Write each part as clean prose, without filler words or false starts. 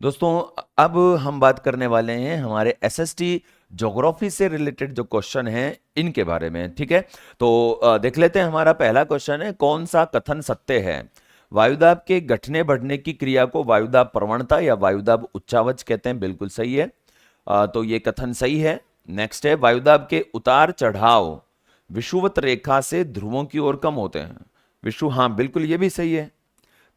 दोस्तों, अब हम बात करने वाले हैं हमारे एसएसटी ज्योग्राफी से रिलेटेड जो क्वेश्चन हैं इनके बारे में। ठीक है, तो देख लेते हैं। हमारा पहला क्वेश्चन है, कौन सा कथन सत्य है? वायुदाब के घटने बढ़ने की क्रिया को वायुदाब प्रवणता या वायुदाब उच्चावच कहते हैं। बिल्कुल सही है। तो ये कथन सही है। नेक्स्ट है, वायुदाब के उतार चढ़ाव विषुवत रेखा से ध्रुवों की ओर कम होते हैं। विषु, हाँ बिल्कुल ये भी सही है।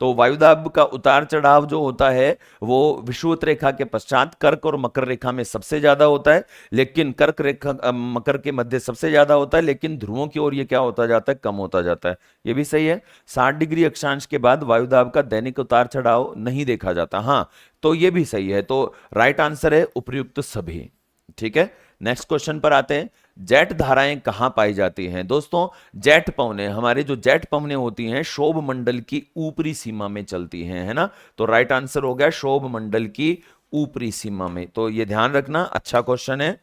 तो वायुदाब का उतार चढ़ाव जो होता है वो विषुवत रेखा के पश्चात कर्क और मकर रेखा में सबसे ज्यादा होता है, लेकिन कर्क रेखा मकर के मध्य सबसे ज्यादा होता है, लेकिन ध्रुवों की ओर ये क्या होता जाता है, कम होता जाता है। ये भी सही है। 60 डिग्री अक्षांश के बाद वायुदाब का दैनिक उतार चढ़ाव नहीं देखा जाता। हाँ, तो ये भी सही है। तो राइट आंसर है उपर्युक्त सभी। ठीक है, नेक्स्ट क्वेश्चन पर आते हैं। जेट धाराएं कहां पाई जाती हैं? दोस्तों, जेट पवनें, हमारे जो जेट पवनें होती हैं शोभ मंडल की ऊपरी सीमा में चलती हैं, है ना। तो राइट आंसर हो गया शोभ मंडल की ऊपरी सीमा में। तो ये ध्यान रखना, अच्छा क्वेश्चन है।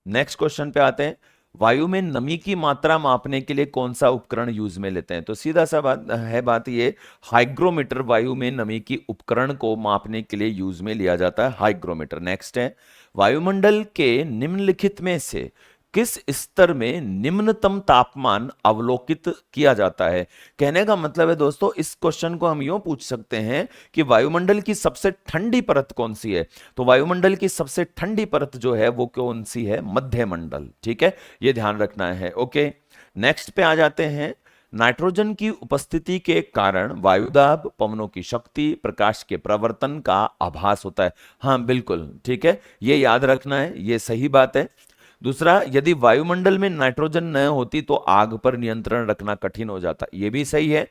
नेक्स्ट क्वेश्चन पे आते हैं। वायु में नमी की मात्रा मापने के लिए कौन सा उपकरण यूज में लेते हैं? तो सीधा सा बात ये, हाइग्रोमीटर वायु में नमी की उपकरण को मापने के लिए यूज में लिया जाता है, हाइग्रोमीटर। नेक्स्ट है, वायुमंडल के निम्नलिखित में से किस स्तर में निम्नतम तापमान अवलोकित किया जाता है? कहने का मतलब है दोस्तों, इस क्वेश्चन को हम यूं पूछ सकते हैं कि वायुमंडल की सबसे ठंडी परत कौन सी है? तो वायुमंडल की सबसे ठंडी परत जो है वो कौन सी है? मध्यमंडल। ठीक है, ये ध्यान रखना है। ओके, नेक्स्ट पे आ जाते हैं। नाइट्रोजन की उपस्थिति के कारण वायुदाब, पवनों की शक्ति, प्रकाश के प्रवर्तन का आभास होता है। हाँ बिल्कुल ठीक है, ये याद रखना है, ये सही बात है। दूसरा, यदि वायुमंडल में नाइट्रोजन न होती तो आग पर नियंत्रण रखना कठिन हो जाता। ये भी सही है।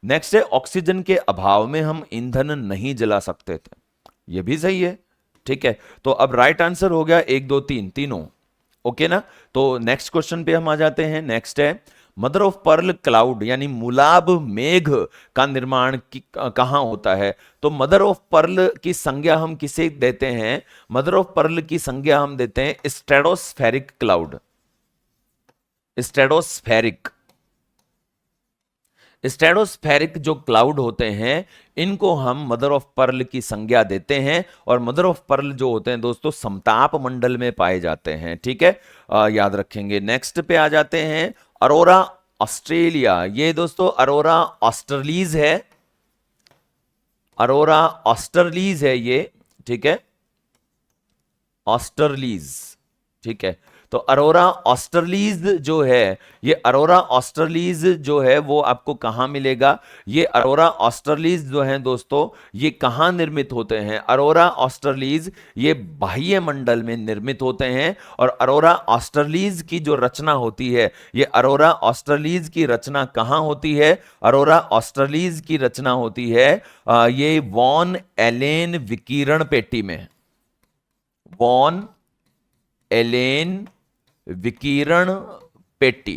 नेक्स्ट है, ऑक्सीजन के अभाव में हम ईंधन नहीं जला सकते थे। ये भी सही है। ठीक है, तो अब राइट आंसर हो गया 1 2 3 तीनों। ओके ना। तो नेक्स्ट क्वेश्चन पे हम आ जाते हैं। नेक्स्ट है, मदर ऑफ पर्ल क्लाउड यानी मुलाब मेघ का निर्माण कहां होता है? तो मदर ऑफ पर्ल की संज्ञा हम किसे देते हैं? मदर ऑफ पर्ल की संज्ञा हम देते हैं स्ट्रेटोस्फेरिक क्लाउड। स्ट्रेटोस्फेरिक, स्ट्रेटोस्फेरिक जो क्लाउड होते हैं इनको हम मदर ऑफ पर्ल की संज्ञा देते हैं। और मदर ऑफ पर्ल जो होते हैं दोस्तों समताप मंडल में पाए जाते हैं। ठीक है, याद रखेंगे। नेक्स्ट पे आ जाते हैं, अरोरा ऑस्ट्रेलिया। ये दोस्तों अरोरा ऑस्ट्रलीज है, अरोरा ऑस्ट्रलीज है ये। ठीक है, ऑस्ट्रलीज। ठीक है, तो अरोरा ऑस्ट्रलीज जो है, ये अरोरा ऑस्ट्रलीज जो है वो आपको कहां मिलेगा? ये अरोरा ऑस्ट्रलीज जो है दोस्तों, ये कहां निर्मित होते हैं? अरोरा ऑस्ट्रलीज ये बाह्य मंडल में निर्मित होते हैं। और अरोरा ऑस्ट्रलीज की जो रचना होती है, ये अरोरा ऑस्ट्रलीज की रचना कहां होती है? अरोरा ऑस्ट्रलीज की रचना होती है ये वॉन एलेन विकिरण पेटी में। वॉन एलेन विकिरण पेटी,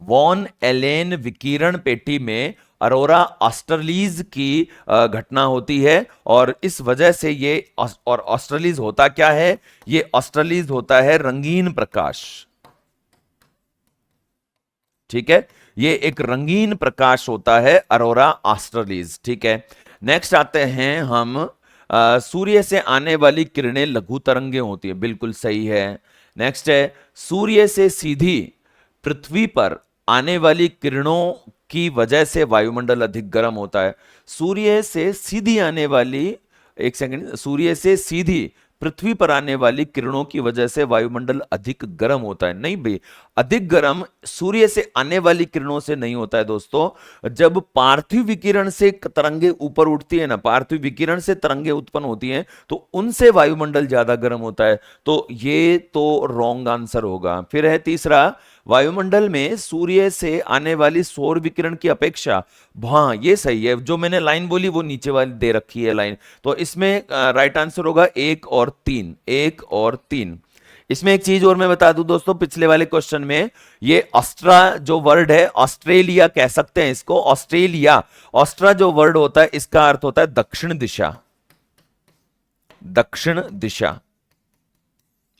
वॉन एलेन विकिरण पेटी में अरोरा ऑस्ट्रलीज की घटना होती है। और इस वजह से ये और ऑस्ट्रलीज होता क्या है? ये ऑस्ट्रलीज होता है रंगीन प्रकाश। ठीक है, ये एक रंगीन प्रकाश होता है अरोरा ऑस्ट्रलीज। ठीक है, नेक्स्ट आते हैं हम, सूर्य से आने वाली किरणें लघु तरंगे होती है। बिल्कुल सही है। नेक्स्ट है, सूर्य से सीधी पृथ्वी पर आने वाली किरणों की वजह से वायुमंडल अधिक गर्म होता है। सूर्य से सीधी आने वाली, एक सेकंड, सूर्य से सीधी पृथ्वी पर आने वाली किरणों की वजह से वायुमंडल अधिक गर्म होता है। नहीं भाई, अधिक गर्म सूर्य से आने वाली किरणों से नहीं होता है दोस्तों। जब पार्थिव विकिरण से तरंगे ऊपर उठती है ना, पार्थिव विकिरण से तरंगे उत्पन्न होती हैं, तो उनसे वायुमंडल ज्यादा गर्म होता है। तो ये तो रॉन्ग आंसर होगा। फिर है तीसरा, वायुमंडल में सूर्य से आने वाली सौर विकिरण की अपेक्षा, हाँ ये सही है, जो मैंने लाइन बोली वो नीचे वाली दे रखी है लाइन। तो इसमें राइट आंसर होगा 1 और 3, 1 और 3। इसमें एक चीज और मैं बता दूं दोस्तों, पिछले वाले क्वेश्चन में ये ऑस्ट्रा जो वर्ड है, ऑस्ट्रेलिया कह सकते हैं इसको, ऑस्ट्रेलिया। ऑस्ट्रा जो वर्ड होता है इसका अर्थ होता है दक्षिण दिशा, दक्षिण दिशा।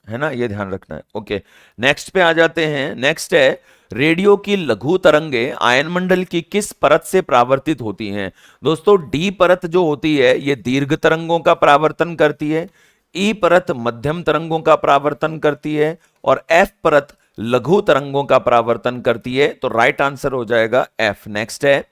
है ना, ये ध्यान रखना है। ओके, नेक्स्ट पे आ जाते हैं। नेक्स्ट है, रेडियो की लघु तरंगे आयनमंडल की किस परत से परावर्तित होती हैं? दोस्तों, डी परत जो होती है ये दीर्घ तरंगों का परावर्तन करती है, ई परत मध्यम तरंगों का परावर्तन करती है, और एफ परत लघु तरंगों का परावर्तन करती है। तो राइट आंसर हो जाएगा एफ। नेक्स्ट है,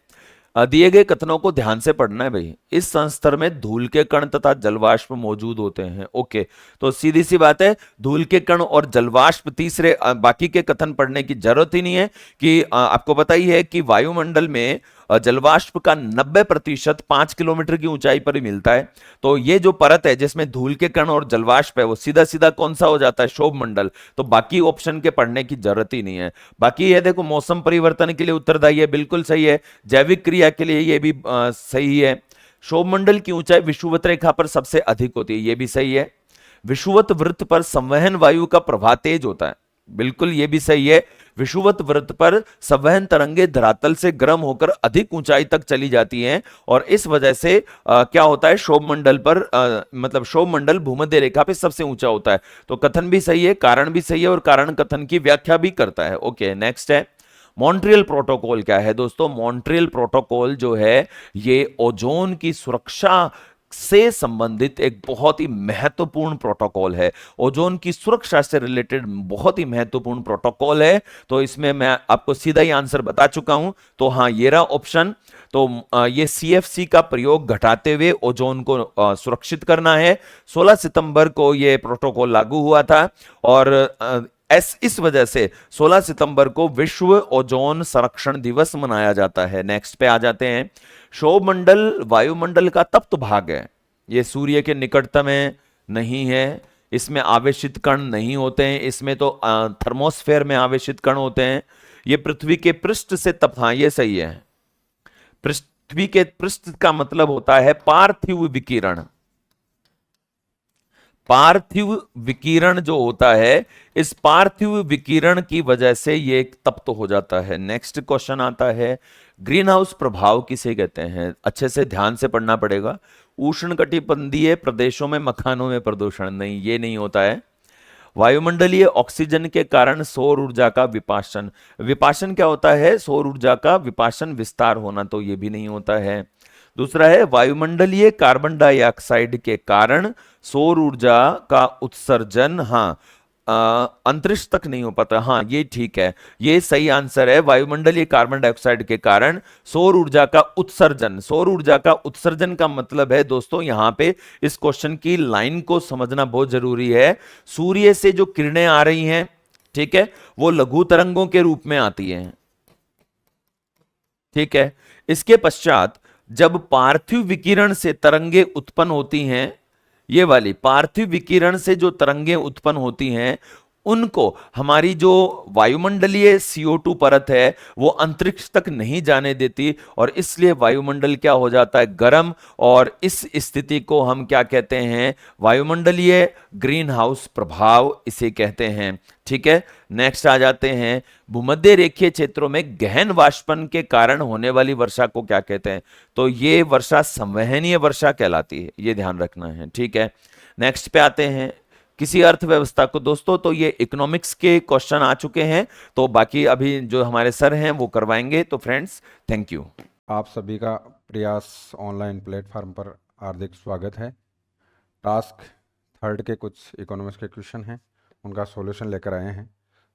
दिए गए कथनों को ध्यान से पढ़ना है भाई। इस संस्तर में धूल के कण तथा जलवाष्प मौजूद होते हैं। ओके, तो सीधी सी बात है, धूल के कण और जलवाष्प तीसरे, बाकी के कथन पढ़ने की जरूरत ही नहीं है कि आपको पता ही है कि वायुमंडल में जलवाष्प का 90% 5 किलोमीटर की ऊंचाई पर ही मिलता है। तो ये जो परत है जिसमें धूल के कण और जलवाष्प है वो सीधा सीधा कौन सा हो जाता है? शोभ मंडल। तो बाकी ऑप्शन के पढ़ने की जरूरत ही नहीं है। बाकी ये देखो, मौसम परिवर्तन के लिए उत्तरदायी है, बिल्कुल सही है। जैविक क्रिया के लिए ये भी सही है। शोभमंडल की ऊंचाई विषुवत रेखा पर सबसे अधिक होती है, ये भी सही है। विषुवत वृत्त पर संवहन वायु का प्रवाह तेज होता है, बिल्कुल ये भी सही है। विषुवत वृत्त पर संवहन तरंगे धरातल से गर्म होकर अधिक ऊंचाई तक चली जाती हैं, और इस वजह से क्या होता है, शोभमंडल पर मतलब शोभमंडल भूमध्य रेखा पे सबसे ऊंचा होता है। तो कथन भी सही है, कारण भी सही है, और कारण कथन की व्याख्या भी करता है। ओके, नेक्स्ट है, मॉन्ट्रियल प्रोटोकॉल क्या है? दोस्तों, मॉन्ट्रियल प्रोटोकॉल जो है ये ओजोन की सुरक्षा से संबंधित एक बहुत ही महत्वपूर्ण प्रोटोकॉल है। ओजोन की सुरक्षा से रिलेटेड बहुत ही महत्वपूर्ण प्रोटोकॉल है। तो इसमें मैं आपको सीधा ही आंसर बता चुका हूं। तो हाँ, ये रहा ऑप्शन। तो ये सीएफसी का प्रयोग घटाते हुए ओजोन को सुरक्षित करना है। 16 सितंबर को ये प्रोटोकॉल लागू हुआ था, और इस वजह से 16 सितंबर को विश्व ओजोन संरक्षण दिवस मनाया जाता है। नेक्स्ट पे आ जाते हैं। शोभमंडल वायुमंडल का तप्त भाग है, ये सूर्य के निकटतम है, नहीं है, इसमें आवेशित कण नहीं होते हैं, इसमें तो थर्मोस्फेयर में आवेशित कण होते हैं। ये पृथ्वी के पृष्ठ से तप, हाँ ये सही है। पृथ्वी के पृष्ठ का मतलब होता है पार्थिव विकिरण। पार्थिव विकिरण जो होता है, इस पार्थिव विकिरण की वजह से ये तप्त हो जाता है। नेक्स्ट क्वेश्चन आता है, ग्रीन हाउस प्रभाव किसे कहते हैं? अच्छे से ध्यान से पढ़ना पड़ेगा। उष्णकटिबंधीय प्रदेशों में मकानों में प्रदूषण, नहीं ये नहीं होता है। वायुमंडलीय ऑक्सीजन के कारण सौर ऊर्जा का विपाशन, विपाशन क्या होता है? सौर ऊर्जा का विपाशन विस्तार होना, तो ये भी नहीं होता है। दूसरा है, वायुमंडलीय कार्बन डाइऑक्साइड के कारण सौर ऊर्जा का उत्सर्जन, हाँ अंतरिक्ष तक नहीं हो पाता, हाँ ये ठीक है, ये सही आंसर है। वायुमंडलीय कार्बन डाइऑक्साइड के कारण सौर ऊर्जा का उत्सर्जन। सौर ऊर्जा का उत्सर्जन का मतलब है दोस्तों, यहां पे इस क्वेश्चन की लाइन को समझना बहुत जरूरी है। सूर्य से जो किरणें आ रही हैं, ठीक है, वो लघु तरंगों के रूप में आती हैं, ठीक है। इसके पश्चात जब पार्थिव विकिरण से तरंगे उत्पन्न होती हैं, ये वाली पार्थिव विकिरण से जो तरंगे उत्पन्न होती हैं, उनको हमारी जो वायुमंडलीय CO2 परत है वो अंतरिक्ष तक नहीं जाने देती, और इसलिए वायुमंडल क्या हो जाता है? गर्म। और इस स्थिति को हम क्या कहते हैं? वायुमंडलीय ग्रीन हाउस प्रभाव इसे कहते हैं, ठीक है। नेक्स्ट आ जाते हैं, भूमध्य रेखीय क्षेत्रों में गहन वाष्पन के कारण होने वाली वर्षा को क्या कहते हैं? तो ये वर्षा संवहनीय वर्षा कहलाती है, ये ध्यान रखना है, ठीक है। नेक्स्ट पे आते हैं, किसी अर्थव्यवस्था को, दोस्तों तो ये इकोनॉमिक्स के क्वेश्चन आ चुके हैं, तो बाकी अभी जो हमारे सर हैं वो करवाएंगे। तो फ्रेंड्स, थैंक यू। आप सभी का प्रयास ऑनलाइन प्लेटफॉर्म पर हार्दिक स्वागत है। टास्क थर्ड के कुछ इकोनॉमिक्स के क्वेश्चन हैं, उनका सॉल्यूशन लेकर आए हैं।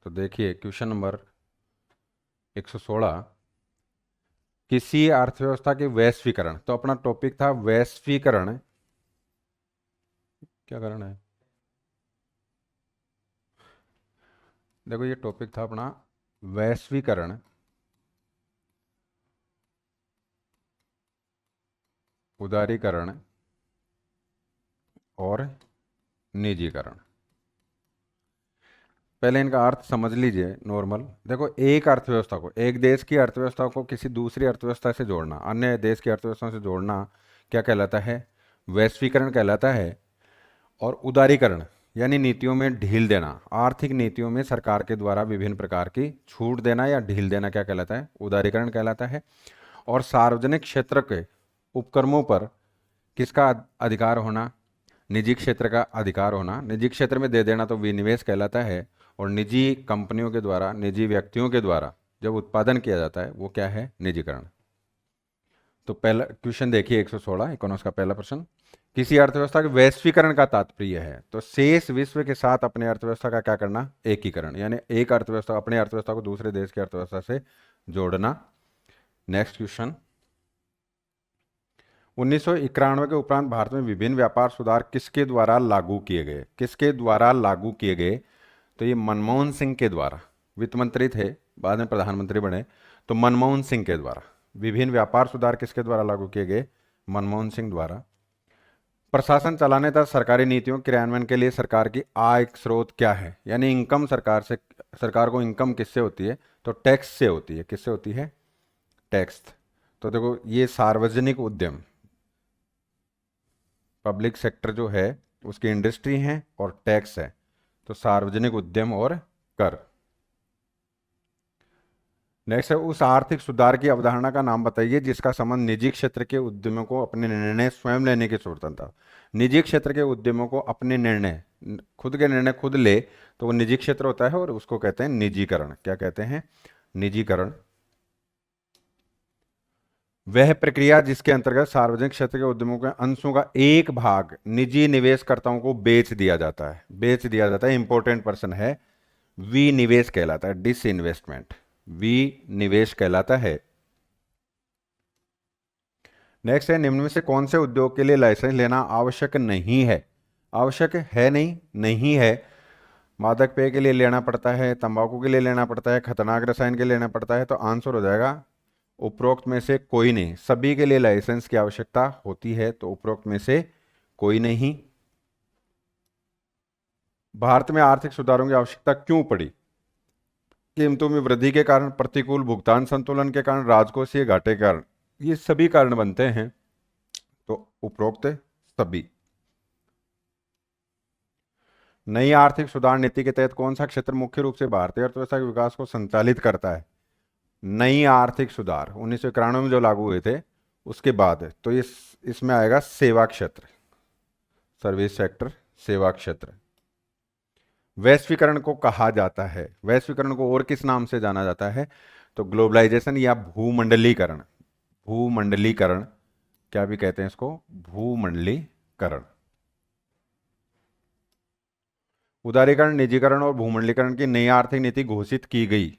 तो देखिए क्वेश्चन नंबर 116, किसी अर्थव्यवस्था के वैश्वीकरण, तो अपना टॉपिक था वैश्वीकरण, क्या कारण है, देखो ये टॉपिक था अपना वैश्वीकरण, उदारीकरण और निजीकरण। पहले इनका अर्थ समझ लीजिए। नॉर्मल देखो, एक अर्थव्यवस्था को, एक देश की अर्थव्यवस्था को किसी दूसरी अर्थव्यवस्था से जोड़ना, अन्य देश की अर्थव्यवस्था से जोड़ना क्या कहलाता है? वैश्वीकरण कहलाता है। और उदारीकरण यानी नीतियों में ढील देना, आर्थिक नीतियों में सरकार के द्वारा विभिन्न प्रकार की छूट देना या ढील देना क्या कहलाता है? उदारीकरण कहलाता है। और सार्वजनिक क्षेत्र के उपक्रमों पर किसका अधिकार होना? निजी क्षेत्र का अधिकार होना, निजी क्षेत्र में दे देना तो विनिवेश कहलाता है। और निजी कंपनियों के द्वारा, निजी व्यक्तियों के द्वारा जब उत्पादन किया जाता है वो क्या है? निजीकरण। तो पहला क्वेश्चन देखिए 116 इकोनॉमिक्स का पहला प्रश्न, किसी अर्थव्यवस्था के वैश्वीकरण का तात्पर्य है तो शेष विश्व के साथ अपने अर्थव्यवस्था का क्या करना? एकीकरण, यानी एक अर्थव्यवस्था, अपने अर्थव्यवस्था को दूसरे देश की अर्थव्यवस्था से जोड़ना। नेक्स्ट क्वेश्चन, 1991 के उपरांत भारत में विभिन्न व्यापार सुधार किसके द्वारा लागू किए गए? किसके द्वारा लागू किए गए? तो ये मनमोहन सिंह के द्वारा, वित्त मंत्री थे बाद में प्रधानमंत्री बने, तो मनमोहन सिंह के द्वारा विभिन्न व्यापार सुधार किसके द्वारा लागू किए गए? मनमोहन सिंह द्वारा। प्रशासन चलाने तथा सरकारी नीतियों के क्रियान्वयन के लिए सरकार की आय स्रोत क्या है? यानी इनकम सरकार को इनकम किससे होती है? तो टैक्स से होती है। किससे होती है? टैक्स। तो देखो ये सार्वजनिक उद्यम, पब्लिक सेक्टर जो है उसकी इंडस्ट्री है और टैक्स है, तो सार्वजनिक उद्यम और कर। नेक्स्ट है, उस आर्थिक सुधार की अवधारणा का नाम बताइए जिसका संबंध निजी क्षेत्र के उद्यमों को अपने निर्णय स्वयं लेने की स्वतंत्रता। निजी क्षेत्र के उद्यमों को अपने निर्णय, खुद के निर्णय खुद ले तो वो निजी क्षेत्र होता है और उसको कहते हैं निजीकरण। क्या कहते हैं? निजीकरण। वह प्रक्रिया जिसके अंतर्गत सार्वजनिक क्षेत्र के उद्यमों के अंशों का एक भाग निजी निवेशकर्ताओं को बेच दिया जाता है। बेच दिया जाता है, इंपॉर्टेंट पर्सन है, विनिवेश कहलाता है, डिसइन्वेस्टमेंट, विनिवेश कहलाता है। नेक्स्ट है, निम्न में से कौन से उद्योग के लिए लाइसेंस लेना आवश्यक नहीं है? आवश्यक है नहीं, नहीं है। मादक पेय के लिए लेना पड़ता है, तंबाकू के लिए लेना पड़ता है, खतरनाक रसायन के लिए लेना पड़ता है। तो आंसर हो जाएगा उपरोक्त में से कोई नहीं। सभी के लिए लाइसेंस की आवश्यकता होती है, तो उपरोक्त में से कोई नहीं। भारत में आर्थिक सुधारों की आवश्यकता क्यों पड़ी? कीमतों में वृद्धि के कारण, प्रतिकूल भुगतान संतुलन के कारण, राजकोषीय घाटे के कारण, ये सभी कारण बनते हैं, तो उपरोक्त सभी। नई आर्थिक सुधार नीति के तहत कौन सा क्षेत्र मुख्य रूप से भारतीय अर्थव्यवस्था के विकास को संचालित करता है? नई आर्थिक सुधार 1991 में जो लागू हुए थे उसके बाद, तो इसमें आएगा सेवा क्षेत्र, सर्विस सेक्टर, सेवा क्षेत्र। वैश्वीकरण को कहा जाता है, वैश्वीकरण को और किस नाम से जाना जाता है? तो ग्लोबलाइजेशन या भूमंडलीकरण। भूमंडलीकरण, क्या भी कहते हैं इसको? भूमंडलीकरण। उदारीकरण, निजीकरण और भूमंडलीकरण की नई आर्थिक नीति घोषित की गई,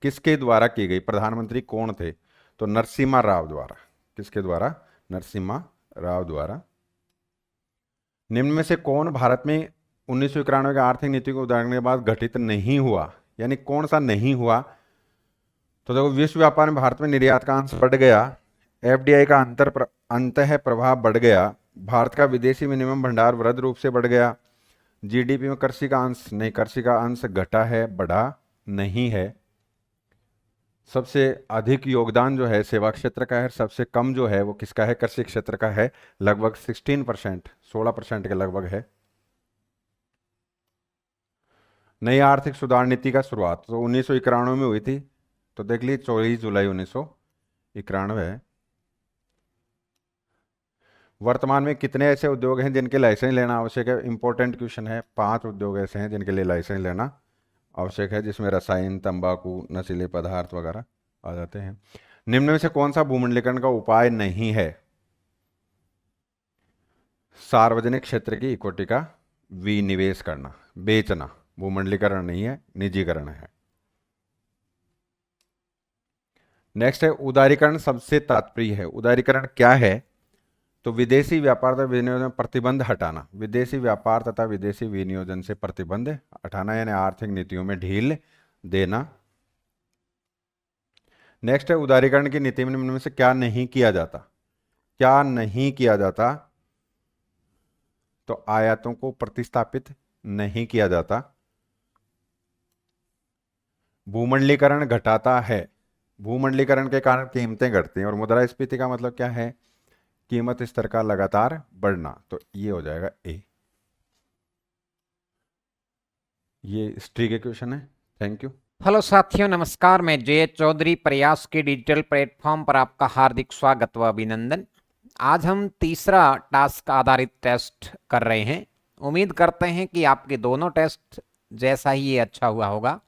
किसके द्वारा की गई? प्रधानमंत्री कौन थे? तो नरसिम्हा राव द्वारा। किसके द्वारा? नरसिम्हा राव द्वारा। निम्न में से कौन भारत में 1991 की आर्थिक नीति को उदाहरण के बाद घटित नहीं हुआ? यानी कौन सा नहीं हुआ? तो देखो, विश्व व्यापार में भारत में निर्यात का अंश बढ़ गया, एफडीआई का अंतः प्रभाव बढ़ गया, भारत का विदेशी विनिमय भंडार वृहद रूप से बढ़ गया, जीडीपी में कृषि का अंश नहीं, कृषि का अंश घटा है, बढ़ा नहीं है। सबसे अधिक योगदान जो है सेवा क्षेत्र का है, सबसे कम जो है वो किसका है? कृषि क्षेत्र का है, लगभग 16%, 16% के लगभग है। नई आर्थिक सुधार नीति का शुरुआत तो 1991 में हुई थी, तो देख ली 24 जुलाई 1991। वर्तमान में कितने ऐसे उद्योग हैं जिनके लाइसेंस लेना आवश्यक है? इंपॉर्टेंट क्वेश्चन है। 5 उद्योग ऐसे हैं जिनके लिए लाइसेंस लेना आवश्यक है, जिसमें रसायन, तंबाकू, नशीले पदार्थ वगैरह आ जाते हैं। निम्न में से कौन सा भूमंडलीकरण का उपाय नहीं है? सार्वजनिक क्षेत्र की इक्विटी का विनिवेश करना, बेचना, भूमंडलीकरण नहीं है, निजीकरण है। नेक्स्ट है, उदारीकरण सबसे तात्पर्य है। उदारीकरण क्या है? तो विदेशी व्यापार तथा विनियोजन प्रतिबंध हटाना, विदेशी व्यापार तथा विदेशी विनियोजन से प्रतिबंध हटाना, यानी आर्थिक नीतियों में ढील देना। नेक्स्ट है, उदारीकरण की नीति में से क्या नहीं किया जाता? क्या नहीं किया जाता? तो आयातों को प्रतिस्थापित नहीं किया जाता। भूमंडलीकरण घटाता है, भूमंडलीकरण के कारण कीमतें घटती हैं। और मुद्रास्फीति का मतलब क्या है? कीमत स्तर का लगातार बढ़ना, तो ये हो जाएगा ए। ये हिस्ट्री के क्वेश्चन है। Thank you. हेलो साथियों, नमस्कार। मैं जय चौधरी, प्रयास के डिजिटल प्लेटफॉर्म पर आपका हार्दिक स्वागत व अभिनंदन। आज हम तीसरा टास्क आधारित टेस्ट कर रहे हैं। उम्मीद करते हैं कि आपके दोनों टेस्ट जैसा ही ये अच्छा हुआ होगा।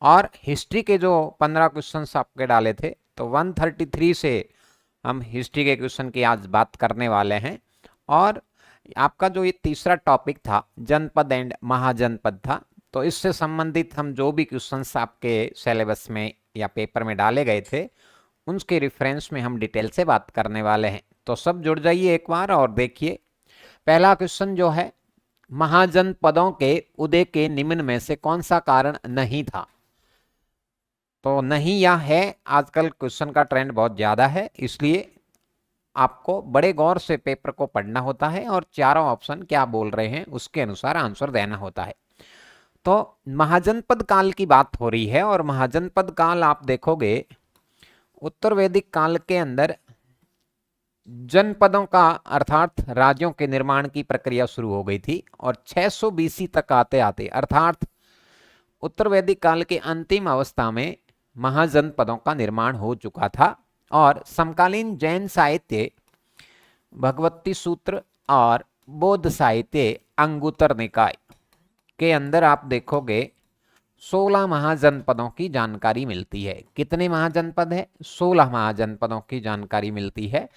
और हिस्ट्री के जो 15 क्वेश्चंस आपके डाले थे, तो 133 से हम हिस्ट्री के क्वेश्चन की आज बात करने वाले हैं। और आपका जो ये तीसरा टॉपिक था जनपद एंड महाजनपद था, तो इससे संबंधित हम जो भी क्वेश्चंस आपके सिलेबस में या पेपर में डाले गए थे उनके रेफरेंस में हम डिटेल से बात करने वाले हैं। तो सब जुड़ जाइए एक बार और देखिए। पहला क्वेश्चन जो है, महाजनपदों के उदय के निम्न में से कौन सा कारण नहीं था? तो नहीं या है, आजकल क्वेश्चन का ट्रेंड बहुत ज़्यादा है, इसलिए आपको बड़े गौर से पेपर को पढ़ना होता है और चारों ऑप्शन क्या बोल रहे हैं उसके अनुसार आंसर देना होता है। तो महाजनपद काल की बात हो रही है और महाजनपद काल आप देखोगे उत्तर वैदिक काल के अंदर जनपदों का अर्थात राज्यों के निर्माण की प्रक्रिया शुरू हो गई थी और 600 बीसी तक आते आते अर्थात उत्तर वैदिक काल के अंतिम अवस्था में महाजनपदों का निर्माण हो चुका था। और समकालीन जैन साहित्य भगवती सूत्र और बौद्ध साहित्य अंगुत्तर निकाय के अंदर आप देखोगे 16 महाजनपदों की जानकारी मिलती है। कितने महाजनपद है? 16 महाजनपदों की जानकारी मिलती है।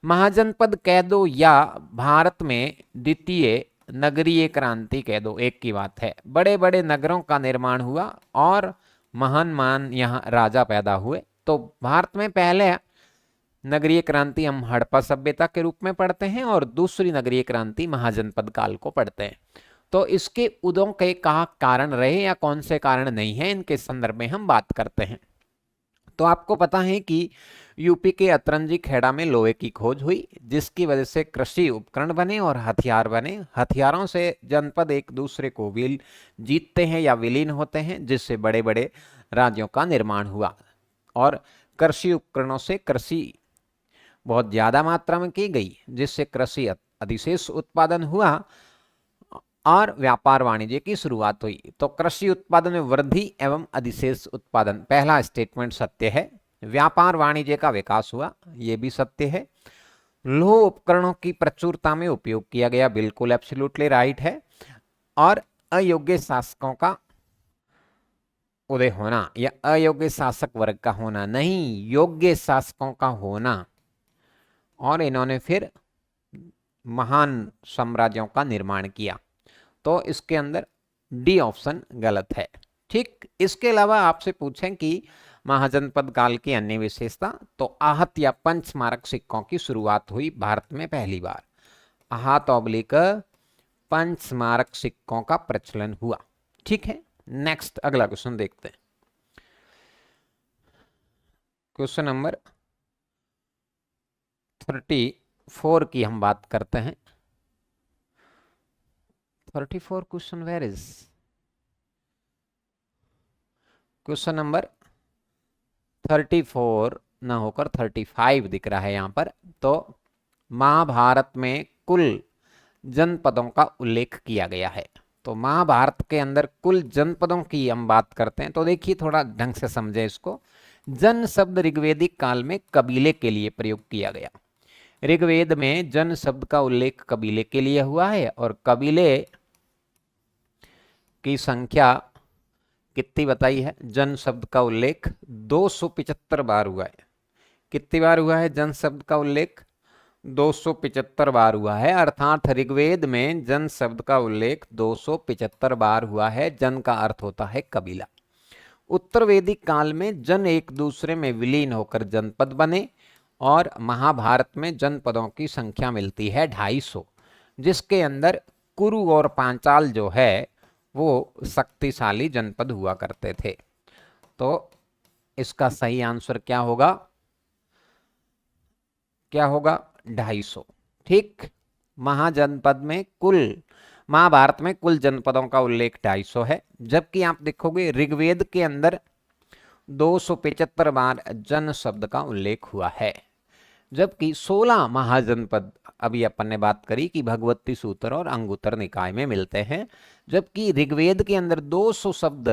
महाजनपद कह दो या भारत में द्वितीय नगरीय क्रांति कह दो, एक की बात है। बड़े बड़े नगरों का निर्माण हुआ और महान महान यहाँ राजा पैदा हुए। तो भारत में पहले नगरीय क्रांति हम हड़प्पा सभ्यता के रूप में पढ़ते हैं और दूसरी नगरीय क्रांति महाजनपद काल को पढ़ते हैं। तो इसके उदयों के क्या कारण रहे या कौन से कारण नहीं है, इनके संदर्भ में हम बात करते हैं। तो आपको पता है कि यूपी के अतरंजी खेड़ा में लोहे की खोज हुई, जिसकी वजह से कृषि उपकरण बने और हथियार बने। हथियारों से जनपद एक दूसरे को जीतते हैं या विलीन होते हैं, जिससे बड़े बड़े राज्यों का निर्माण हुआ। और कृषि उपकरणों से कृषि बहुत ज़्यादा मात्रा में की गई, जिससे कृषि अधिशेष उत्पादन हुआ और व्यापार वाणिज्य की शुरुआत हुई। तो कृषि उत्पादन में वृद्धि एवं अधिशेष उत्पादन, पहला स्टेटमेंट सत्य है। व्यापार वाणिज्य का विकास हुआ, ये भी सत्य है। लौह उपकरणों की प्रचुरता में उपयोग किया गया, बिल्कुल एब्सोल्युटली राइट है। और अयोग्य शासकों का उदय होना या अयोग्य शासक वर्ग का होना नहीं, योग्य शासकों का होना, और इन्होंने फिर महान साम्राज्यों का निर्माण किया। तो इसके अंदर डी ऑप्शन गलत है। ठीक, इसके अलावा आपसे पूछें कि महाजनपद काल की अन्य विशेषता, तो आहत या पंच स्मारक सिक्कों की शुरुआत हुई भारत में पहली बार। आहत ऑब्लिक पंच स्मारक सिक्कों का प्रचलन हुआ। ठीक है, नेक्स्ट अगला क्वेश्चन देखते हैं। क्वेश्चन नंबर 34 की हम बात करते हैं। 34 question where is? Question number 34 ना होकर 35 दिख रहा है यहाँ पर। तो महाभारत में कुल जनपदों का उल्लेख किया गया है। तो महाभारत के अंदर कुल जनपदों की हम बात करते हैं, तो देखिए थोड़ा ढंग से समझे इसको। जन शब्द ऋग्वेदिक काल में कबीले के लिए प्रयोग किया गया। ऋग्वेद में जन शब्द का उल्लेख कबीले के लिए हुआ है और कबीले की संख्या कितनी बताई है? जन शब्द का उल्लेख 275 बार हुआ है। कितनी बार हुआ है जन शब्द का उल्लेख? 275 बार हुआ है। अर्थात ऋग्वेद में जन शब्द का उल्लेख 275 बार हुआ है। जन का अर्थ होता है कबीला। उत्तर वैदिक काल में जन एक दूसरे में विलीन होकर जनपद बने और महाभारत में जनपदों की संख्या मिलती है 250, जिसके अंदर कुरु और पांचाल जो है वो शक्तिशाली जनपद हुआ करते थे। तो इसका सही आंसर क्या होगा? क्या होगा? 250। ठीक, महाजनपद में कुल महाभारत में कुल जनपदों का उल्लेख 250 है, जबकि आप देखोगे ऋग्वेद के अंदर 275 बार जन शब्द का उल्लेख हुआ है। जबकि 16 महाजनपद अभी अपन ने बात करी कि भगवती सूत्र और अंगुत्तर निकाय में मिलते हैं, जबकि ऋग्वेद के अंदर 200 शब्द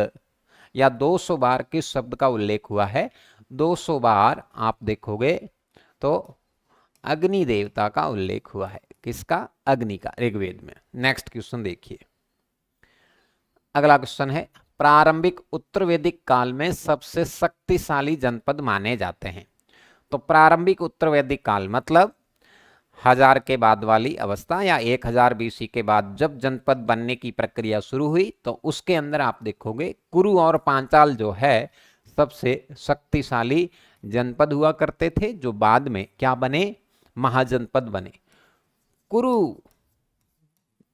या 200 बार किस शब्द का उल्लेख हुआ है? 200 बार आप देखोगे तो अग्नि देवता का उल्लेख हुआ है। किसका? अग्नि का, ऋग्वेद में। नेक्स्ट क्वेश्चन देखिए। अगला क्वेश्चन है, प्रारंभिक उत्तर वैदिक काल में सबसे शक्तिशाली जनपद माने जाते हैं। तो प्रारंभिक उत्तर वैदिक काल मतलब 1000 के बाद वाली अवस्था या 1000 बीसी के बाद जब जनपद बनने की प्रक्रिया शुरू हुई, तो उसके अंदर आप देखोगे कुरु और पांचाल जो है सबसे शक्तिशाली जनपद हुआ करते थे, जो बाद में क्या बने? महाजनपद बने। कुरु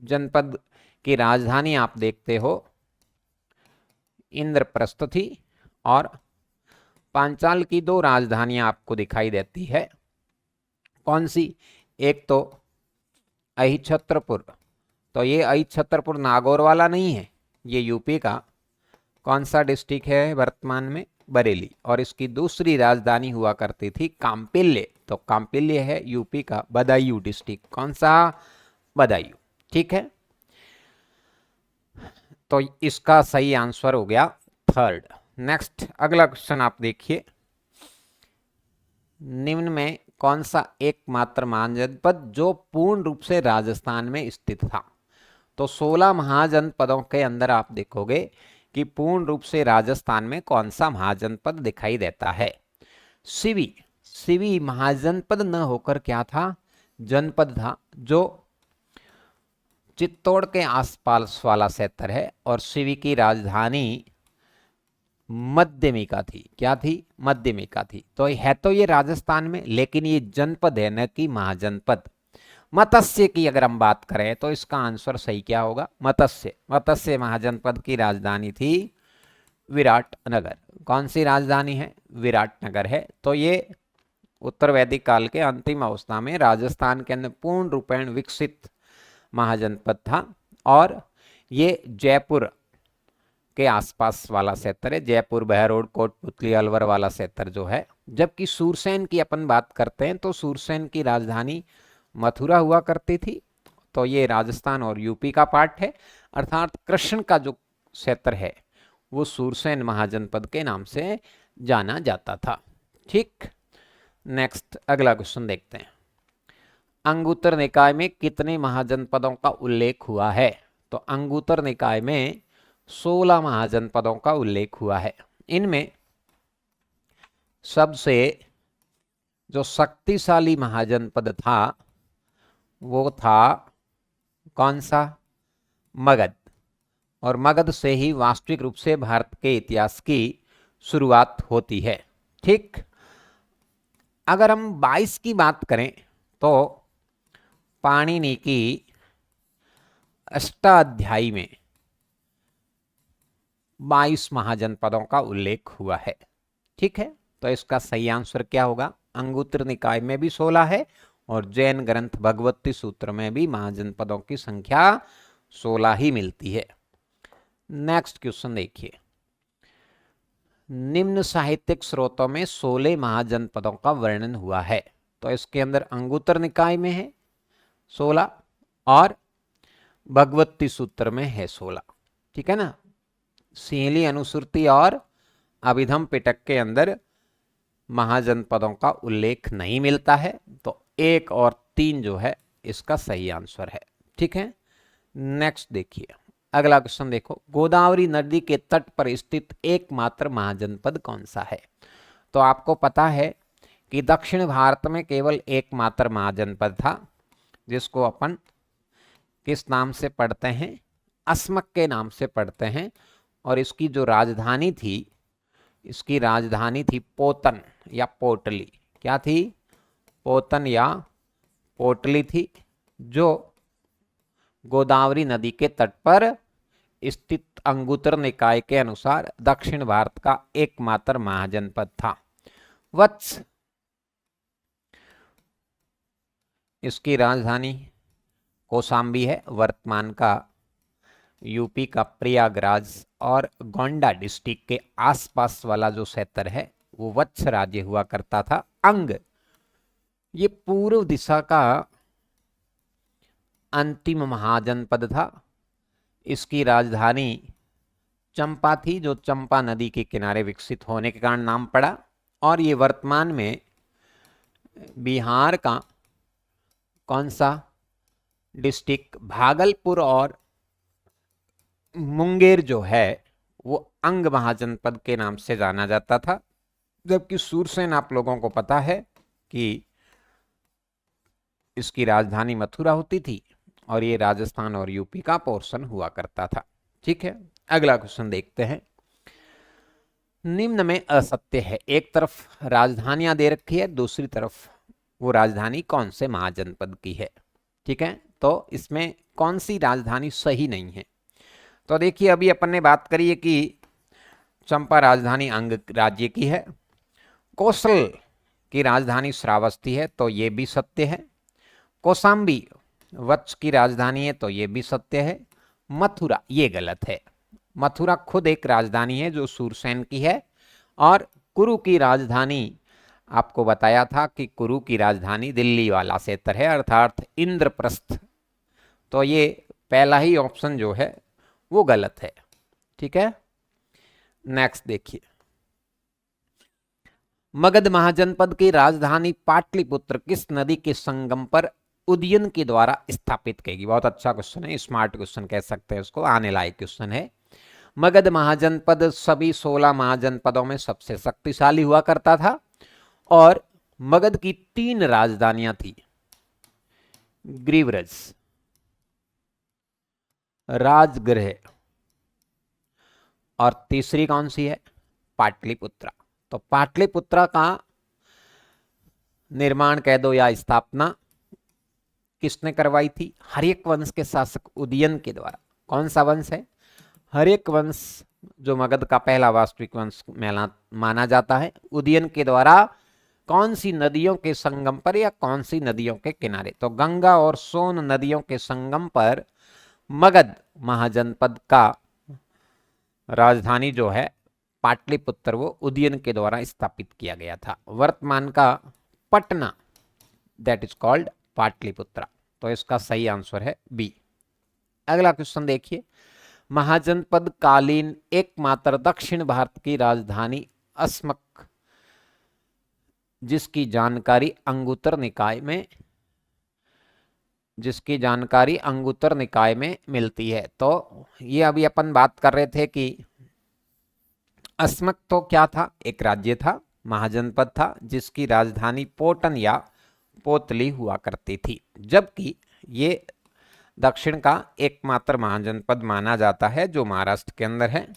जनपद की राजधानी आप देखते हो इंद्रप्रस्थ थी, और पांचाल की 2 राजधानियां आपको दिखाई देती है। कौन सी? एक तो अहिछत्रपुर, तो ये अहिछत्रपुर नागौर वाला नहीं है, ये यूपी का कौन सा डिस्ट्रिक्ट है वर्तमान में? बरेली। और इसकी दूसरी राजधानी हुआ करती थी कांपिल्य, तो कांपिल्य है यूपी का बदायूं डिस्ट्रिक्ट। कौन सा? बदायूं। ठीक है, तो इसका सही आंसर हो गया 3rd। नेक्स्ट अगला क्वेश्चन आप देखिए, निम्न में कौन सा एकमात्र महाजनपद जो पूर्ण रूप से राजस्थान में स्थित था? तो 16 महाजनपदों के अंदर आप देखोगे कि पूर्ण रूप से राजस्थान में कौन सा महाजनपद दिखाई देता है? सिवी। सिवी महाजनपद न होकर क्या था? जनपद था, जो चित्तौड़ के आसपास वाला क्षेत्र है, और सिवी की राजधानी मध्यमिका थी। क्या थी? मध्यमिका थी। तो ये राजस्थान में, लेकिन ये जनपद है न कि महाजनपद। मत्स्य की अगर हम बात करें तो इसका आंसर सही क्या होगा? मत्स्य। मत्स्य महाजनपद की राजधानी थी विराटनगर। कौन सी राजधानी है? विराटनगर है। तो ये उत्तर वैदिक काल के अंतिम अवस्था में राजस्थान के अंदर पूर्ण रूपेण विकसित महाजनपद था, और ये जयपुर के आसपास वाला क्षेत्र है, जयपुर, बहरोड, कोटपुतली, अलवर वाला क्षेत्र जो है। जबकि सूरसेन की अपन बात करते हैं तो सूरसेन की राजधानी मथुरा हुआ करती थी, तो ये राजस्थान और यूपी का पार्ट है, अर्थात कृष्ण का जो क्षेत्र है वो सूरसेन महाजनपद के नाम से जाना जाता था। ठीक, नेक्स्ट अगला क्वेश्चन देखते हैं। अंगुत्तर निकाय में कितने महाजनपदों का उल्लेख हुआ है? तो अंगुत्तर निकाय में 16 महाजनपदों का उल्लेख हुआ है। इनमें सबसे जो शक्तिशाली महाजनपद था वो था कौन सा? मगध। और मगध से ही वास्तविक रूप से भारत के इतिहास की शुरुआत होती है। ठीक, अगर हम 22 की बात करें तो पाणिनि की अष्टाध्यायी में 22 महाजनपदों का उल्लेख हुआ है। ठीक है, तो इसका सही आंसर क्या होगा? अंगुत्तर निकाय में भी 16 है, और जैन ग्रंथ भगवती सूत्र में भी महाजनपदों की संख्या 16 ही मिलती है। नेक्स्ट क्वेश्चन देखिए, निम्न साहित्यिक स्रोतों में 16 महाजनपदों का वर्णन हुआ है। तो इसके अंदर अंगुत्तर निकाय में है 16, और भगवती सूत्र में है 16। ठीक है ना, सिंहली अनुश्रुति और अभिधम पिटक के अंदर महाजनपदों का उल्लेख नहीं मिलता है, तो 1 और 3 जो है इसका सही आंसर है। ठीक है, नेक्स्ट देखिए अगला क्वेश्चन देखो, गोदावरी नदी के तट पर स्थित एकमात्र महाजनपद कौन सा है? तो आपको पता है कि दक्षिण भारत में केवल एकमात्र महाजनपद था, जिसको अपन किस नाम से पढ़ते हैं? अस्मक के नाम से पढ़ते हैं। और इसकी जो राजधानी थी, इसकी राजधानी थी पोतन या पोटली। क्या थी? पोतन या पोटली थी, जो गोदावरी नदी के तट पर स्थित अंगुत्तर निकाय के अनुसार दक्षिण भारत का एकमात्र महाजनपद था। वत्स इसकी राजधानी कौशाम्बी है, वर्तमान का यूपी का प्रयागराज और गोंडा डिस्ट्रिक्ट के आसपास वाला जो क्षेत्र है वो वत्स राज्य हुआ करता था। अंग ये पूर्व दिशा का अंतिम महाजनपद था। इसकी राजधानी चंपा थी, जो चंपा नदी के किनारे विकसित होने के कारण नाम पड़ा। और ये वर्तमान में बिहार का कौन सा डिस्ट्रिक्ट भागलपुर और मुंगेर जो है वो अंग महाजनपद के नाम से जाना जाता था, जबकि सूरसेन आप लोगों को पता है कि इसकी राजधानी मथुरा होती थी और ये राजस्थान और यूपी का पोर्शन हुआ करता था। ठीक है, अगला क्वेश्चन देखते हैं। निम्न में असत्य है, एक तरफ राजधानियां दे रखी है, दूसरी तरफ वो राजधानी कौन से महाजनपद की है। ठीक है, तो इसमें कौन सी राजधानी सही नहीं है। तो देखिए, अभी अपन ने बात करी है कि चंपा राजधानी अंग राज्य की है, कौशल की राजधानी श्रावस्ती है, तो ये भी सत्य है। कौशाम्बी वत्स की राजधानी है, तो ये भी सत्य है। मथुरा ये गलत है, मथुरा खुद एक राजधानी है जो सूरसेन की है, और कुरु की राजधानी आपको बताया था कि कुरु की राजधानी दिल्ली वाला क्षेत्र है, अर्थात इंद्रप्रस्थ। तो ये पहला ही ऑप्शन जो है वो गलत है। ठीक है, नेक्स्ट देखिए। मगध महाजनपद की राजधानी पाटलिपुत्र किस नदी के संगम पर उदयन के द्वारा स्थापित की गई। बहुत अच्छा क्वेश्चन है, स्मार्ट क्वेश्चन कह सकते हैं उसको, आने लायक क्वेश्चन है। मगध महाजनपद सभी 16 महाजनपदों में सबसे शक्तिशाली हुआ करता था और मगध की 3 राजधानियां थी, ग्रीवरज, राजगृह और तीसरी कौन सी है, पाटलिपुत्रा। तो पाटलिपुत्रा का निर्माण कह दो या स्थापना किसने करवाई थी, हर्यक वंश के शासक उदयन के द्वारा। कौन सा वंश है, हर्यक वंश, जो मगध का पहला वास्तविक वंश माना जाता है। उदयन के द्वारा कौन सी नदियों के संगम पर या कौन सी नदियों के किनारे, तो गंगा और सोन नदियों के संगम पर मगध महाजनपद का राजधानी जो है पाटलिपुत्र वो उदयन के द्वारा स्थापित किया गया था। वर्तमान का Patna that is called Pataliputra. तो इसका सही आंसर है बी। अगला क्वेश्चन देखिए। महाजनपद कालीन एकमात्र दक्षिण भारत की राजधानी अस्मक जिसकी जानकारी अंगुत्तर निकाय में मिलती है। तो ये अभी अपन बात कर रहे थे कि अस्मक तो क्या था, एक राज्य था, महाजनपद था जिसकी राजधानी पोटन या पोतली हुआ करती थी, जबकि ये दक्षिण का एकमात्र महाजनपद माना जाता है जो महाराष्ट्र के अंदर है।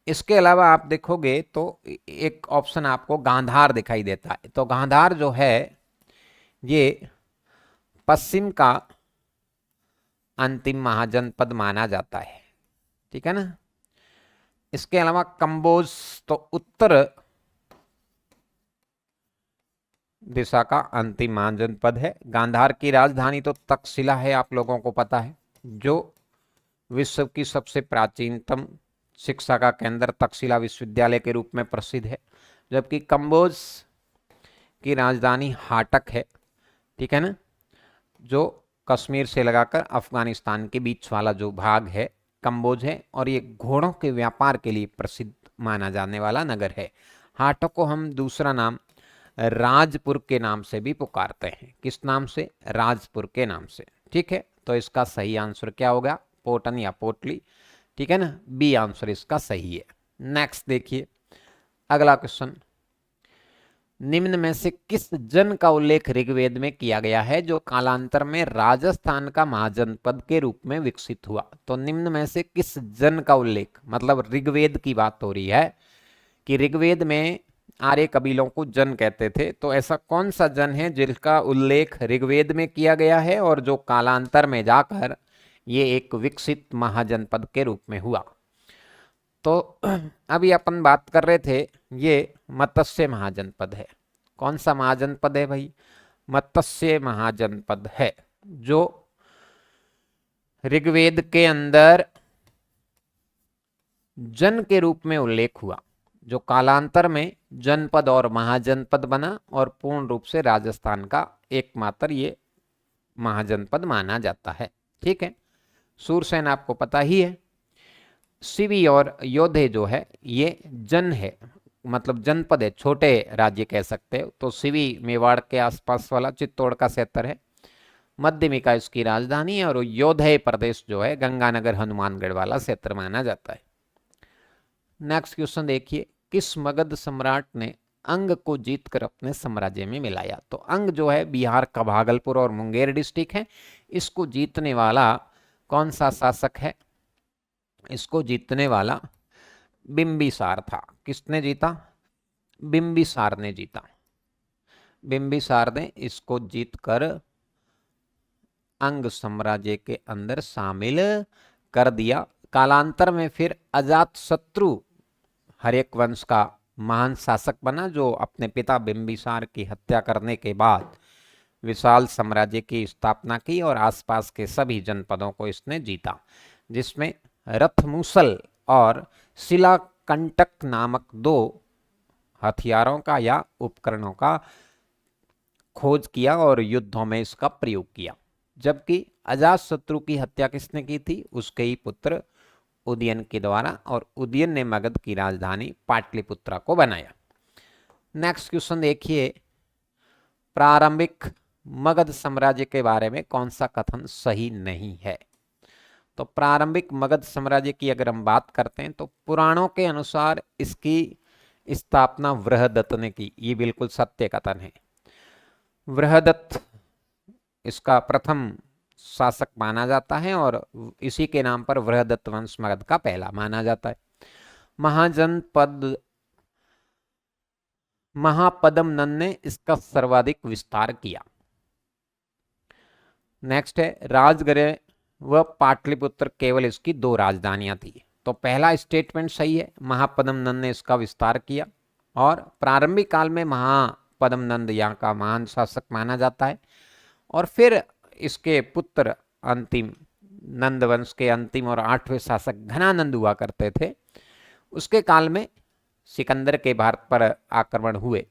इसके अलावा आप देखोगे तो एक ऑप्शन आपको गांधार दिखाई देता है। तो गांधार जो है ये पश्चिम का अंतिम महाजनपद माना जाता है। ठीक है ना। इसके अलावा कंबोज तो उत्तर दिशा का अंतिम महाजनपद है। गांधार की राजधानी तो तक्षशिला है, आप लोगों को पता है, जो विश्व की सबसे प्राचीनतम शिक्षा का केंद्र तक्षशिला विश्वविद्यालय के रूप में प्रसिद्ध है। जबकि कंबोज की राजधानी हाटक है। ठीक है ना, जो कश्मीर से लगाकर अफगानिस्तान के बीच वाला जो भाग है कंबोज है, और ये घोड़ों के व्यापार के लिए प्रसिद्ध माना जाने वाला नगर है। हाटक को हम दूसरा नाम राजपुर के नाम से भी पुकारते हैं। किस नाम से, राजपुर के नाम से। ठीक है, तो इसका सही आंसर क्या होगा, पोटन या पोटली। ठीक है ना, बी आंसर इसका सही है। नेक्स्ट देखिए अगला क्वेश्चन। निम्न में से किस जन का उल्लेख ऋग्वेद में किया गया है जो कालांतर में राजस्थान का महाजनपद के रूप में विकसित हुआ। तो निम्न में से किस जन का उल्लेख, मतलब ऋग्वेद की बात हो रही है कि ऋग्वेद में आर्य कबीलों को जन कहते थे। तो ऐसा कौन सा जन है जिसका उल्लेख ऋग्वेद में किया गया है और जो कालांतर में जाकर ये एक विकसित महाजनपद के रूप में हुआ। तो अभी अपन बात कर रहे थे, ये मत्स्य महाजनपद है। कौन सा महाजनपद है भाई, मत्स्य महाजनपद है, जो ऋग्वेद के अंदर जन के रूप में उल्लेख हुआ, जो कालांतर में जनपद और महाजनपद बना और पूर्ण रूप से राजस्थान का एकमात्र ये महाजनपद माना जाता है। ठीक है, सूरसेन आपको पता ही है। सिवी और योधे जो है ये जन है, मतलब जनपद है, छोटे राज्य कह सकते हो। तो सिवी मेवाड़ के आसपास वाला चित्तौड़ का क्षेत्र है। मध्यमिका इसकी राजधानी है और योधय प्रदेश जो है गंगानगर हनुमानगढ़ वाला क्षेत्र माना जाता है। नेक्स्ट क्वेश्चन देखिए, किस मगध सम्राट ने अंग को जीतकर अपने साम्राज्य में मिलाया? तो अंग जो है बिहार का भागलपुर और मुंगेर डिस्ट्रिक्ट है। इसको जीतने वाला कौन सा शासक है? इसको जीतने वाला बिंबिसार था। किसने जीता? बिंबिसार ने जीता। बिंबिसार ने इसको जीतकर अंग साम्राज्य के अंदर शामिल कर दिया। कालांतर में फिर अजातशत्रु हर्यक वंश का महान शासक बना, जो अपने पिता बिंबिसार की हत्या करने के बाद विशाल साम्राज्य की स्थापना की और आसपास के सभी जनपदों को इसने जीता, जिसमें रथमूसल और शिलाकंटक नामक 2 हथियारों का या उपकरणों का खोज किया और युद्धों में इसका प्रयोग किया। जबकि अजातशत्रु की हत्या किसने की थी? उसके ही पुत्र उदयन के द्वारा, और उदयन ने मगध की राजधानी पाटलिपुत्रा को बनाया। नेक्स्ट क्वेश्चन देखिए, प्रारंभिक मगध साम्राज्य के बारे में कौन सा कथन सही नहीं है? तो प्रारंभिक मगध साम्राज्य की अगर हम बात करते हैं तो पुराणों के अनुसार इसकी स्थापना वृहदत्त ने की। ये बिल्कुल सत्य कथन है। वृहदत्त इसका प्रथम शासक माना जाता है और इसी के नाम पर वृहदत्त वंश मगध का पहला माना जाता है। महापद्म नंद ने इसका सर्वाधिक विस्तार किया। नेक्स्ट है, राजगृह व पाटलिपुत्र केवल इसकी 2 राजधानियां थी। तो पहला स्टेटमेंट सही है, महापद्म नंद ने इसका विस्तार किया और प्रारंभिक काल में महापद्म नंद यहाँ का महान शासक माना जाता है। और फिर इसके पुत्र अंतिम नंद वंश के अंतिम और 8वें शासक घनानंद हुआ करते थे। उसके काल में सिकंदर के भारत पर आक्रमण हुए।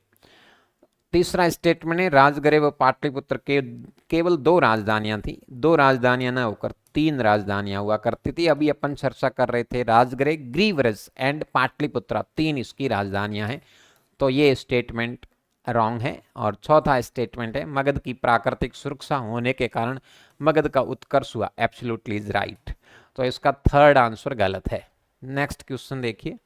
तीसरा स्टेटमेंट है, राजगृह व पाटलिपुत्र के केवल 2 राजधानियां थी। 2 राजधानियां न होकर 3 राजधानियां हुआ करती थी। अभी अपन चर्चा कर रहे थे राजगृह, ग्रीव्रज एंड पाटलिपुत्रा, 3 इसकी राजधानियां हैं। तो ये स्टेटमेंट रॉन्ग है। और चौथा स्टेटमेंट है, मगध की प्राकृतिक सुरक्षा होने के कारण मगध का उत्कर्ष हुआ। Absolutely is right. तो इसका थर्ड आंसर गलत है। नेक्स्ट क्वेश्चन देखिए,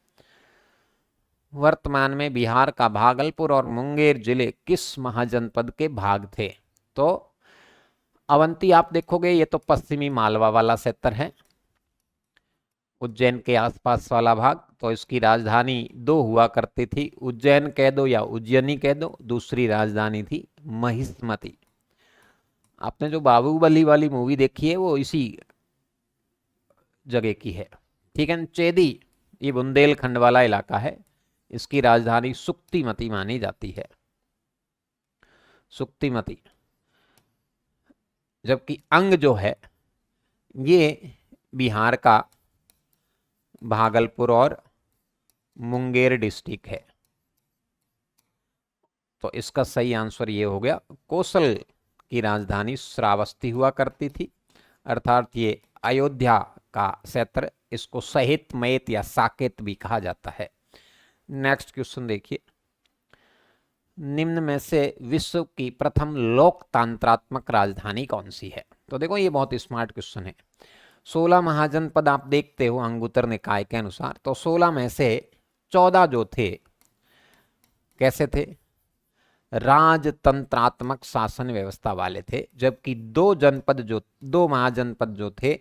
वर्तमान में बिहार का भागलपुर और मुंगेर जिले किस महाजनपद के भाग थे? तो अवंती आप देखोगे ये तो पश्चिमी मालवा वाला क्षेत्र है, उज्जैन के आसपास वाला भाग। तो इसकी राजधानी 2 हुआ करती थी, उज्जैन कह दो या उज्जैनी कह दो। दूसरी राजधानी थी महिष्मती। आपने जो बाहुबली वाली मूवी देखी है वो इसी जगह की है, ठीक है। चेदी ये बुंदेलखंड वाला इलाका है। इसकी राजधानी सुक्तिमती मानी जाती है, सुक्तिमती। जबकि अंग जो है ये बिहार का भागलपुर और मुंगेर डिस्ट्रिक्ट है। तो इसका सही आंसर ये हो गया। कौशल की राजधानी श्रावस्ती हुआ करती थी, अर्थात ये अयोध्या का क्षेत्र। इसको सहित मयत या साकेत भी कहा जाता है। नेक्स्ट क्वेश्चन देखिए, निम्न में से विश्व की प्रथम लोकतंत्रात्मक राजधानी कौन सी है? तो देखो ये बहुत स्मार्ट क्वेश्चन है। 16 महाजनपद आप देखते हो अंगुत्तर निकाय के अनुसार। तो 16 में से 14 जो थे कैसे थे? राजतंत्रात्मक शासन व्यवस्था वाले थे। जबकि 2 महाजनपद जो थे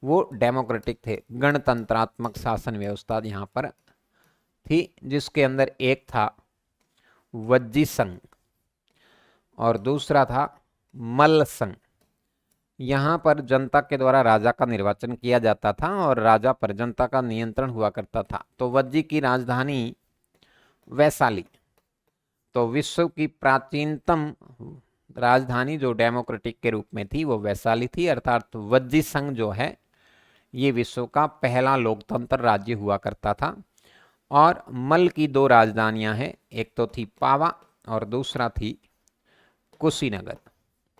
वो डेमोक्रेटिक थे, गणतंत्रात्मक शासन व्यवस्था यहाँ पर थी, जिसके अंदर एक था वज्जी संघ और दूसरा था मल्ल संघ। यहाँ पर जनता के द्वारा राजा का निर्वाचन किया जाता था और राजा पर जनता का नियंत्रण हुआ करता था। तो वज्जी की राजधानी वैशाली। तो विश्व की प्राचीनतम राजधानी जो डेमोक्रेटिक के रूप में थी वो वैशाली थी, अर्थात वज्जी संघ जो है ये विश्व का पहला लोकतंत्र राज्य हुआ करता था। और मल्ल की 2 राजधानियां हैं, एक तो थी पावा और दूसरा थी कुशीनगर,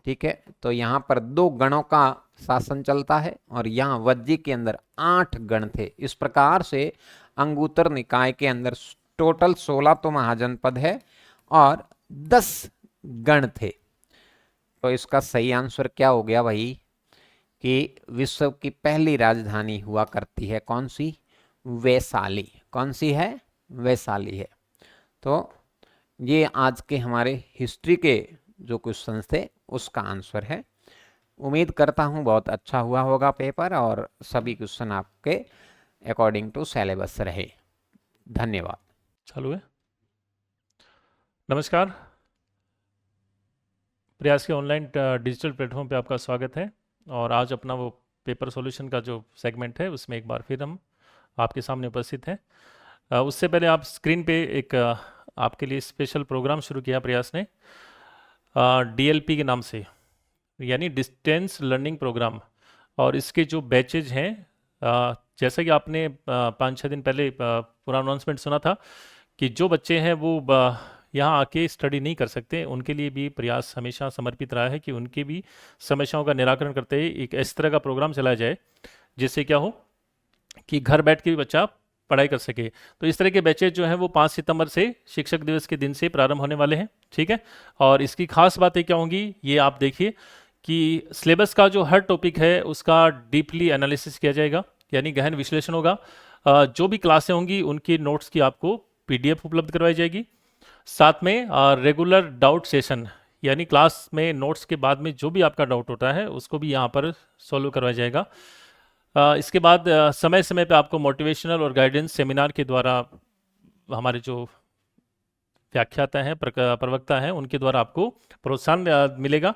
ठीक है। तो यहाँ पर 2 गणों का शासन चलता है और यहाँ वज्जी के अंदर 8 गण थे। इस प्रकार से अंगुत्तर निकाय के अंदर टोटल 16 तो महाजनपद है और 10 गण थे। तो इसका सही आंसर क्या हो गया भाई कि विश्व की पहली राजधानी हुआ करती है कौन सी? वैशाली। कौन सी है? वैशाली है। तो ये आज के हमारे हिस्ट्री के जो क्वेश्चंस थे उसका आंसर है। उम्मीद करता हूँ बहुत अच्छा हुआ होगा पेपर और सभी क्वेश्चन आपके अकॉर्डिंग टू सिलेबस रहे। धन्यवाद। चालू है। नमस्कार, प्रयास के ऑनलाइन डिजिटल प्लेटफॉर्म पे आपका स्वागत है। और आज अपना वो पेपर सॉल्यूशन का जो सेगमेंट है उसमें एक बार फिर हम आपके सामने उपस्थित हैं। उससे पहले आप स्क्रीन पे एक आपके लिए स्पेशल प्रोग्राम शुरू किया प्रयास ने DLP के नाम से, यानी डिस्टेंस लर्निंग प्रोग्राम। और इसके जो बैचेज हैं, जैसा कि आपने 5-6 दिन पहले पूरा अनाउंसमेंट सुना था कि जो बच्चे हैं वो यहाँ आके स्टडी नहीं कर सकते, उनके लिए भी प्रयास हमेशा समर्पित रहा है कि उनकी भी समस्याओं का निराकरण करते हुए एक इस तरह का प्रोग्राम चलाया जाए जिससे क्या हो कि घर बैठ के भी बच्चा पढ़ाई कर सके। तो इस तरह के बैचेज जो हैं वो 5 सितंबर से शिक्षक दिवस के दिन से प्रारंभ होने वाले हैं, ठीक है। और इसकी खास बातें क्या होंगी ये आप देखिए कि सिलेबस का जो हर टॉपिक है उसका डीपली एनालिसिस किया जाएगा, यानी गहन विश्लेषण होगा। जो भी क्लासें होंगी उनकी नोट्स की आपको PDF उपलब्ध करवाई जाएगी। साथ में रेगुलर डाउट सेशन, यानी क्लास में नोट्स के बाद में जो भी आपका डाउट होता है उसको भी यहाँ पर सॉल्व करवाया जाएगा। इसके बाद समय समय पे आपको मोटिवेशनल और गाइडेंस सेमिनार के द्वारा हमारे जो व्याख्याता हैं, प्रवक्ता हैं, उनके द्वारा आपको प्रोत्साहन मिलेगा।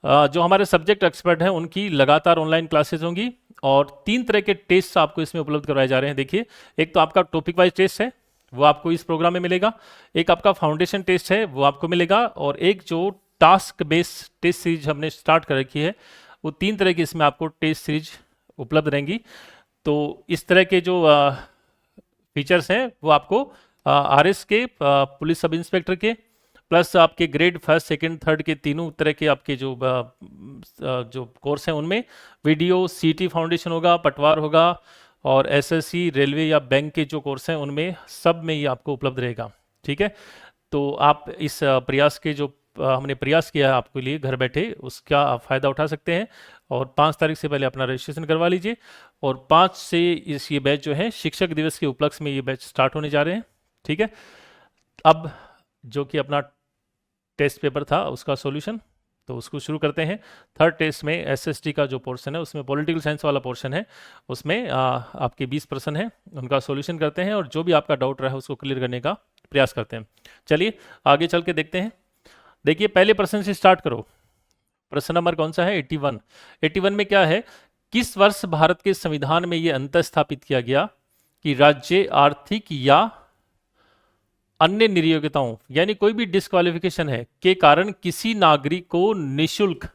जो हमारे सब्जेक्ट एक्सपर्ट हैं उनकी लगातार ऑनलाइन क्लासेस होंगी और 3 तरह के टेस्ट आपको इसमें उपलब्ध करवाए जा रहे हैं। देखिए, एक तो आपका टॉपिक वाइज टेस्ट है, वो आपको इस प्रोग्राम में मिलेगा। एक आपका फाउंडेशन टेस्ट है, वो आपको मिलेगा। और एक जो टास्क बेस्ड टेस्ट सीरीज हमने स्टार्ट कर रखी है, वो 3 तरह की इसमें आपको टेस्ट सीरीज उपलब्ध रहेंगी। तो इस तरह के जो फीचर्स हैं वो आपको RS के पुलिस सब इंस्पेक्टर के प्लस आपके ग्रेड 1st, 2nd, 3rd के तीनों तरह के आपके जो कोर्स हैं उनमें वीडियो CT फाउंडेशन होगा, पटवार होगा और SSC, रेलवे या बैंक के जो कोर्स हैं उनमें सब में ये आपको उपलब्ध रहेगा, ठीक है। तो आप इस प्रयास के जो हमने प्रयास किया है आपके लिए घर बैठे, उसका आप फ़ायदा उठा सकते हैं। और 5 तारीख से पहले अपना रजिस्ट्रेशन करवा लीजिए। और 5 से ये बैच जो है शिक्षक दिवस के उपलक्ष्य में ये बैच स्टार्ट होने जा रहे हैं, ठीक है। अब जो कि अपना टेस्ट पेपर था उसका सॉल्यूशन, तो उसको शुरू करते हैं। 3rd टेस्ट में SST का जो पोर्शन है उसमें पॉलिटिकल साइंस वाला पोर्शन है, उसमें आपके 20 प्रश्न हैं, उनका सॉल्यूशन करते हैं और जो भी आपका डाउट रहा है उसको क्लियर करने का प्रयास करते हैं। चलिए आगे चल के देखते हैं। देखिए, पहले प्रश्न से स्टार्ट करो। प्रश्न नंबर कौन सा है? 81 में क्या है? किस वर्ष भारत के संविधान में यह अंतर स्थापित किया गया कि राज्य आर्थिक या अन्य नियोक्ताओं, यानी कोई भी डिस्क्वालिफिकेशन है के कारण किसी नागरिक को निशुल्क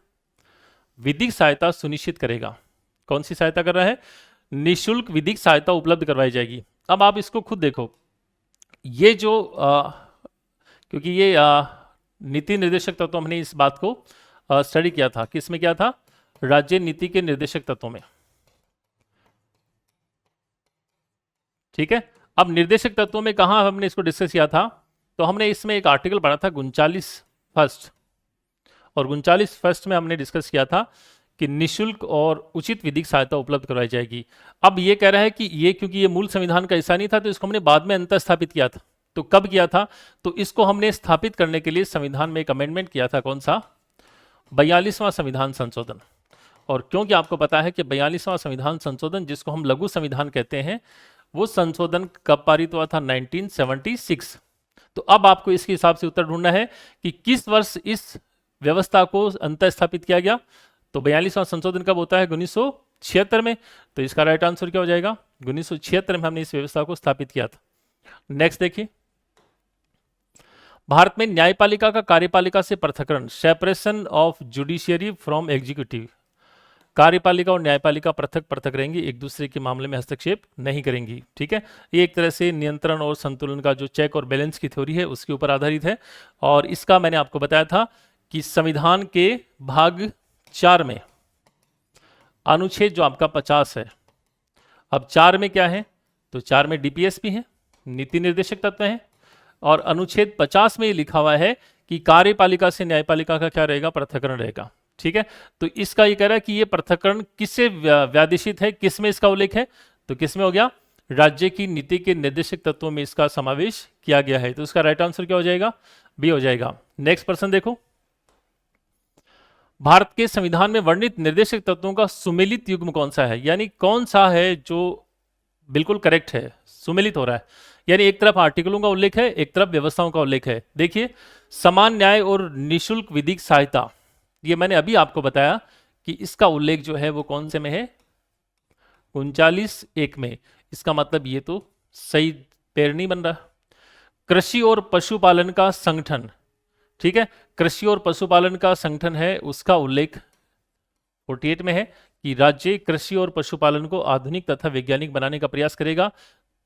विधिक सहायता सुनिश्चित करेगा। कौन सी सहायता कर रहा है? निशुल्क विधिक सहायता उपलब्ध करवाई जाएगी। अब आप इसको खुद देखो, ये जो क्योंकि ये नीति निर्देशक तत्व, हमने इस बात को स्टडी किया था। किसमें किया था? राज्य नीति के निर्देशक तत्वों में, ठीक है। अब निर्देशक तत्वों में कहाँ हमने इसको डिस्कस किया था? तो हमने इसमें एक आर्टिकल पढ़ा था 39 फर्स्ट, और 39 फर्स्ट में हमने डिस्कस किया था कि निशुल्क और उचित विधिक सहायता उपलब्ध करवाई जाएगी। अब ये कह रहा है कि ये क्योंकि ये मूल संविधान का हिस्सा नहीं था तो इसको हमने बाद में अंतर स्थापित किया था। तो कब किया था? तो इसको हमने स्थापित करने के लिए संविधान में एक अमेंडमेंट किया था। कौन सा? 42वां संविधान संशोधन। और क्योंकि आपको पता है कि 42वां संविधान संशोधन, जिसको हम लघु संविधान कहते हैं, वो संशोधन कब पारित हुआ था? 1976। तो अब आपको इसके हिसाब से उत्तर ढूंढना है कि किस वर्ष इस व्यवस्था को अंतर स्थापित किया गया। तो 42वां संशोधन कब होता है? 1976 में। तो इसका राइट आंसर क्या हो जाएगा? 1976 में हमने इस व्यवस्था को स्थापित किया था। नेक्स्ट देखिए, भारत में न्यायपालिका का कार्यपालिका से पृथक्करण, separation of judiciary from executive. कार्यपालिका और न्यायपालिका पृथक पृथक रहेंगी, एक दूसरे के मामले में हस्तक्षेप नहीं करेंगी, ठीक है। ये एक तरह से नियंत्रण और संतुलन का जो चेक और बैलेंस की थ्योरी है उसके ऊपर आधारित है। और इसका मैंने आपको बताया था कि संविधान के भाग 4 में अनुच्छेद जो आपका 50 है, अब 4 में क्या है? तो 4 में DPSP है, नीति निर्देशक तत्व है। और अनुच्छेद 50 में ये लिखा हुआ है कि कार्यपालिका से न्यायपालिका का क्या रहेगा, पृथक्करण रहेगा। ठीक है, तो इसका ये कह रहा है कि ये पृथक्करण किससे व्यादेशित है, किस में इसका उल्लेख है, तो किस में हो गया, राज्य की नीति के निर्देशक तत्वों में इसका समावेश किया गया है। तो इसका राइट आंसर क्या हो जाएगा, बी हो जाएगा। नेक्स्ट प्रश्न देखो, भारत के संविधान में वर्णित निर्देशक तत्वों का सुमेलित युग्म कौन सा है, यानी कौन सा है जो बिल्कुल करेक्ट है, सुमेलित हो रहा है, यानी एक तरफ आर्टिकलों का उल्लेख है, एक तरफ व्यवस्थाओं का उल्लेख है। देखिए, समान न्याय और निशुल्क विधिक सहायता, ये मैंने अभी आपको बताया कि इसका उल्लेख जो है वो कौन से में है, 39(1) में। इसका मतलब ये तो सही पेड़ नहीं बन रहा। कृषि और पशुपालन का संगठन, ठीक है, कृषि और पशुपालन का संगठन है, उसका उल्लेख 48 में है कि राज्य कृषि और पशुपालन को आधुनिक तथा वैज्ञानिक बनाने का प्रयास करेगा,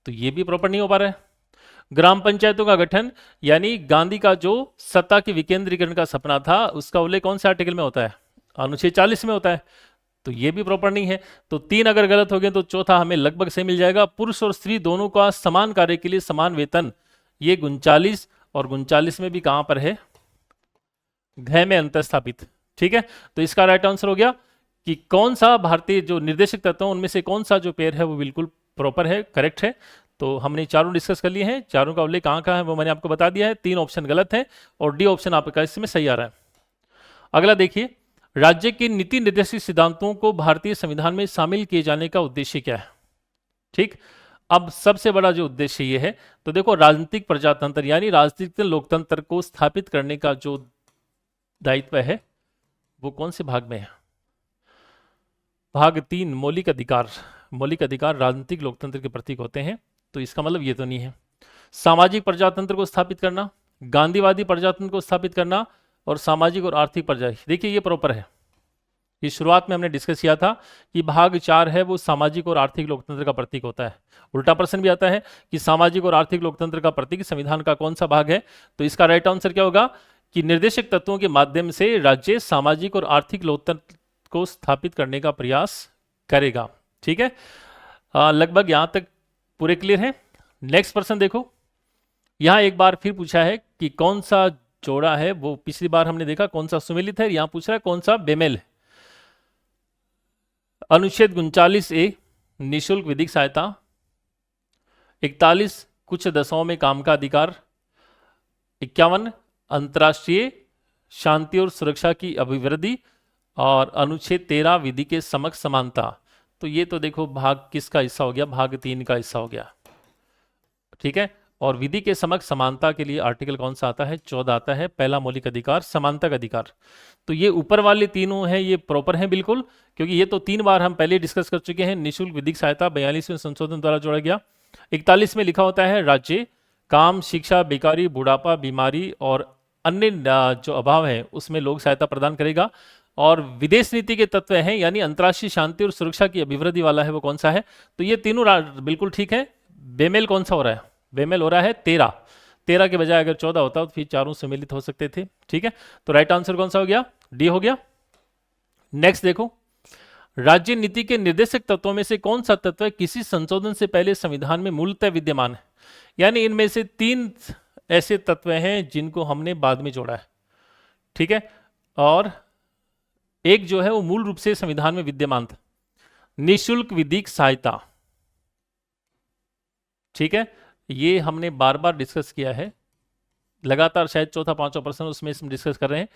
तो ये भी प्रॉपर नहीं हो पा रहा है। ग्राम पंचायतों का गठन, यानी गांधी का जो सत्ता के विकेंद्रीकरण का सपना था, उसका उल्लेख कौन से आर्टिकल में होता है, अनुच्छेद 40 में होता है, तो ये भी प्रॉपर नहीं है। तो 3 अगर गलत हो गए तो चौथा हमें लगभग सही मिल जाएगा। पुरुष और स्त्री दोनों का समान कार्य के लिए समान वेतन, ये 39 और 39 में भी कहां पर है, घ में अंतर स्थापित। ठीक है, तो इसका राइट आंसर हो गया कि कौन सा भारतीय जो निर्देशक तत्व हैं उनमें से कौन सा जो पेयर है वो बिल्कुल प्रॉपर है, करेक्ट है। तो हमने चारों डिस्कस कर लिए हैं, चारों का उल्लेख कहाँ है वो मैंने आपको बता दिया है। 3 ऑप्शन गलत है और डी ऑप्शन आपका इसमें सही आ रहा है। अगला देखिए, राज्य के नीति निर्देशित सिद्धांतों को भारतीय संविधान में शामिल किए जाने का उद्देश्य क्या है। ठीक, अब सबसे बड़ा जो उद्देश्य ये है, तो देखो, राजनीतिक प्रजातंत्र यानी राजनीतिक लोकतंत्र को स्थापित करने का जो दायित्व है वो कौन से भाग में है, भाग 3, मौलिक अधिकार। मौलिक अधिकार राजनीतिक लोकतंत्र के प्रतीक होते हैं, तो इसका मतलब ये तो नहीं है। सामाजिक प्रजातंत्र को स्थापित करना, गांधीवादी प्रजातंत्र को स्थापित करना और सामाजिक और आर्थिक प्रजा, देखिए ये प्रॉपर है। ये शुरुआत में हमने डिस्कस किया था कि भाग 4 है वो सामाजिक और आर्थिक लोकतंत्र का प्रतीक होता है। उल्टा प्रश्न भी आता है कि सामाजिक और आर्थिक लोकतंत्र का प्रतीक संविधान का कौन सा भाग है, तो इसका राइट आंसर क्या होगा कि निर्देशक तत्वों के माध्यम से राज्य सामाजिक और आर्थिक लोकतंत्र को स्थापित करने का प्रयास करेगा। ठीक है, लगभग यहां तक पूरे क्लियर है। नेक्स्ट प्रश्न देखो, यहां एक बार फिर पूछा है कि कौन सा जोड़ा है, वो पिछली बार हमने देखा कौन सा सुमेलित है, यहां पूछ रहा है कौन सा बेमेल है। अनुच्छेद 39(a) निःशुल्क विधिक सहायता, 41 कुछ दशाओं में काम का अधिकार, 51 अंतर्राष्ट्रीय शांति और सुरक्षा की अभिवृद्धि और अनुच्छेद 13 विधि के समक्ष समानता। तो ये तो देखो भाग किसका हिस्सा हो गया, भाग 3 का हिस्सा हो गया। ठीक है, और विधि के समक्ष समानता के लिए आर्टिकल कौन सा आता है, 14 आता है, पहला मौलिक अधिकार समानता का अधिकार। तो ये ऊपर वाले तीनों हैं ये प्रॉपर हैं बिल्कुल, क्योंकि ये तो 3 बार हम पहले डिस्कस कर चुके हैं। निःशुल्क विधिक सहायता 42वें संशोधन द्वारा जोड़ा गया। 41 में लिखा होता है राज्य काम, शिक्षा, बेकारी, बुढ़ापा, बीमारी और अन्य जो अभाव है उसमें लोक सहायता प्रदान करेगा। और विदेश नीति के तत्व हैं यानी अंतर्राष्ट्रीय शांति और सुरक्षा की अभिवृद्धि वाला है वो कौन सा है, तो ये तीनों बिल्कुल ठीक है। बेमेल कौन सा हो रहा है, बेमेल हो रहा है 13 के बजाय अगर 14 होता तो फिर चारों सम्मिलित हो सकते थे। ठीक है, तो राइट आंसर कौन सा हो गया, डी हो गया। नेक्स्ट देखो, राज्य नीति के निर्देशक तत्वों में से कौन सा तत्व किसी संशोधन से पहले संविधान में मूलतः विद्यमान है, यानी इनमें से 3 ऐसे तत्व हैं जिनको हमने बाद में जोड़ा है। ठीक है, और एक जो है वो मूल रूप से संविधान में विद्यमान था, निःशुल्क विधिक सहायता। ठीक है, ये हमने बार बार डिस्कस किया है, लगातार शायद चौथा 5वां प्रश्न उसमें डिस्कस कर रहे हैं,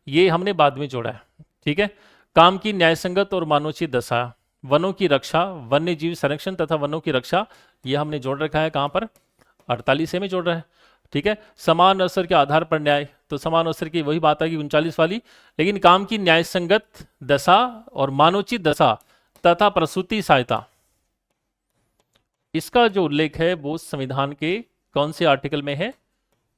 ये हमने बाद में जोड़ा है। ठीक है, काम की न्यायसंगत और मानवोचित दशा, वनों की रक्षा, वन्य जीव संरक्षण तथा वनों की रक्षा, ये हमने जोड़ रखा है कहां पर, 48 में जोड़ रहा है। ठीक है, समान अवसर के आधार पर न्याय, तो समान अवसर की वही बात है कि 39 वाली, लेकिन काम की न्यायसंगत दशा और मानवोचित दशा तथा प्रसूति सहायता, इसका जो उल्लेख है वो संविधान के कौन से आर्टिकल में है,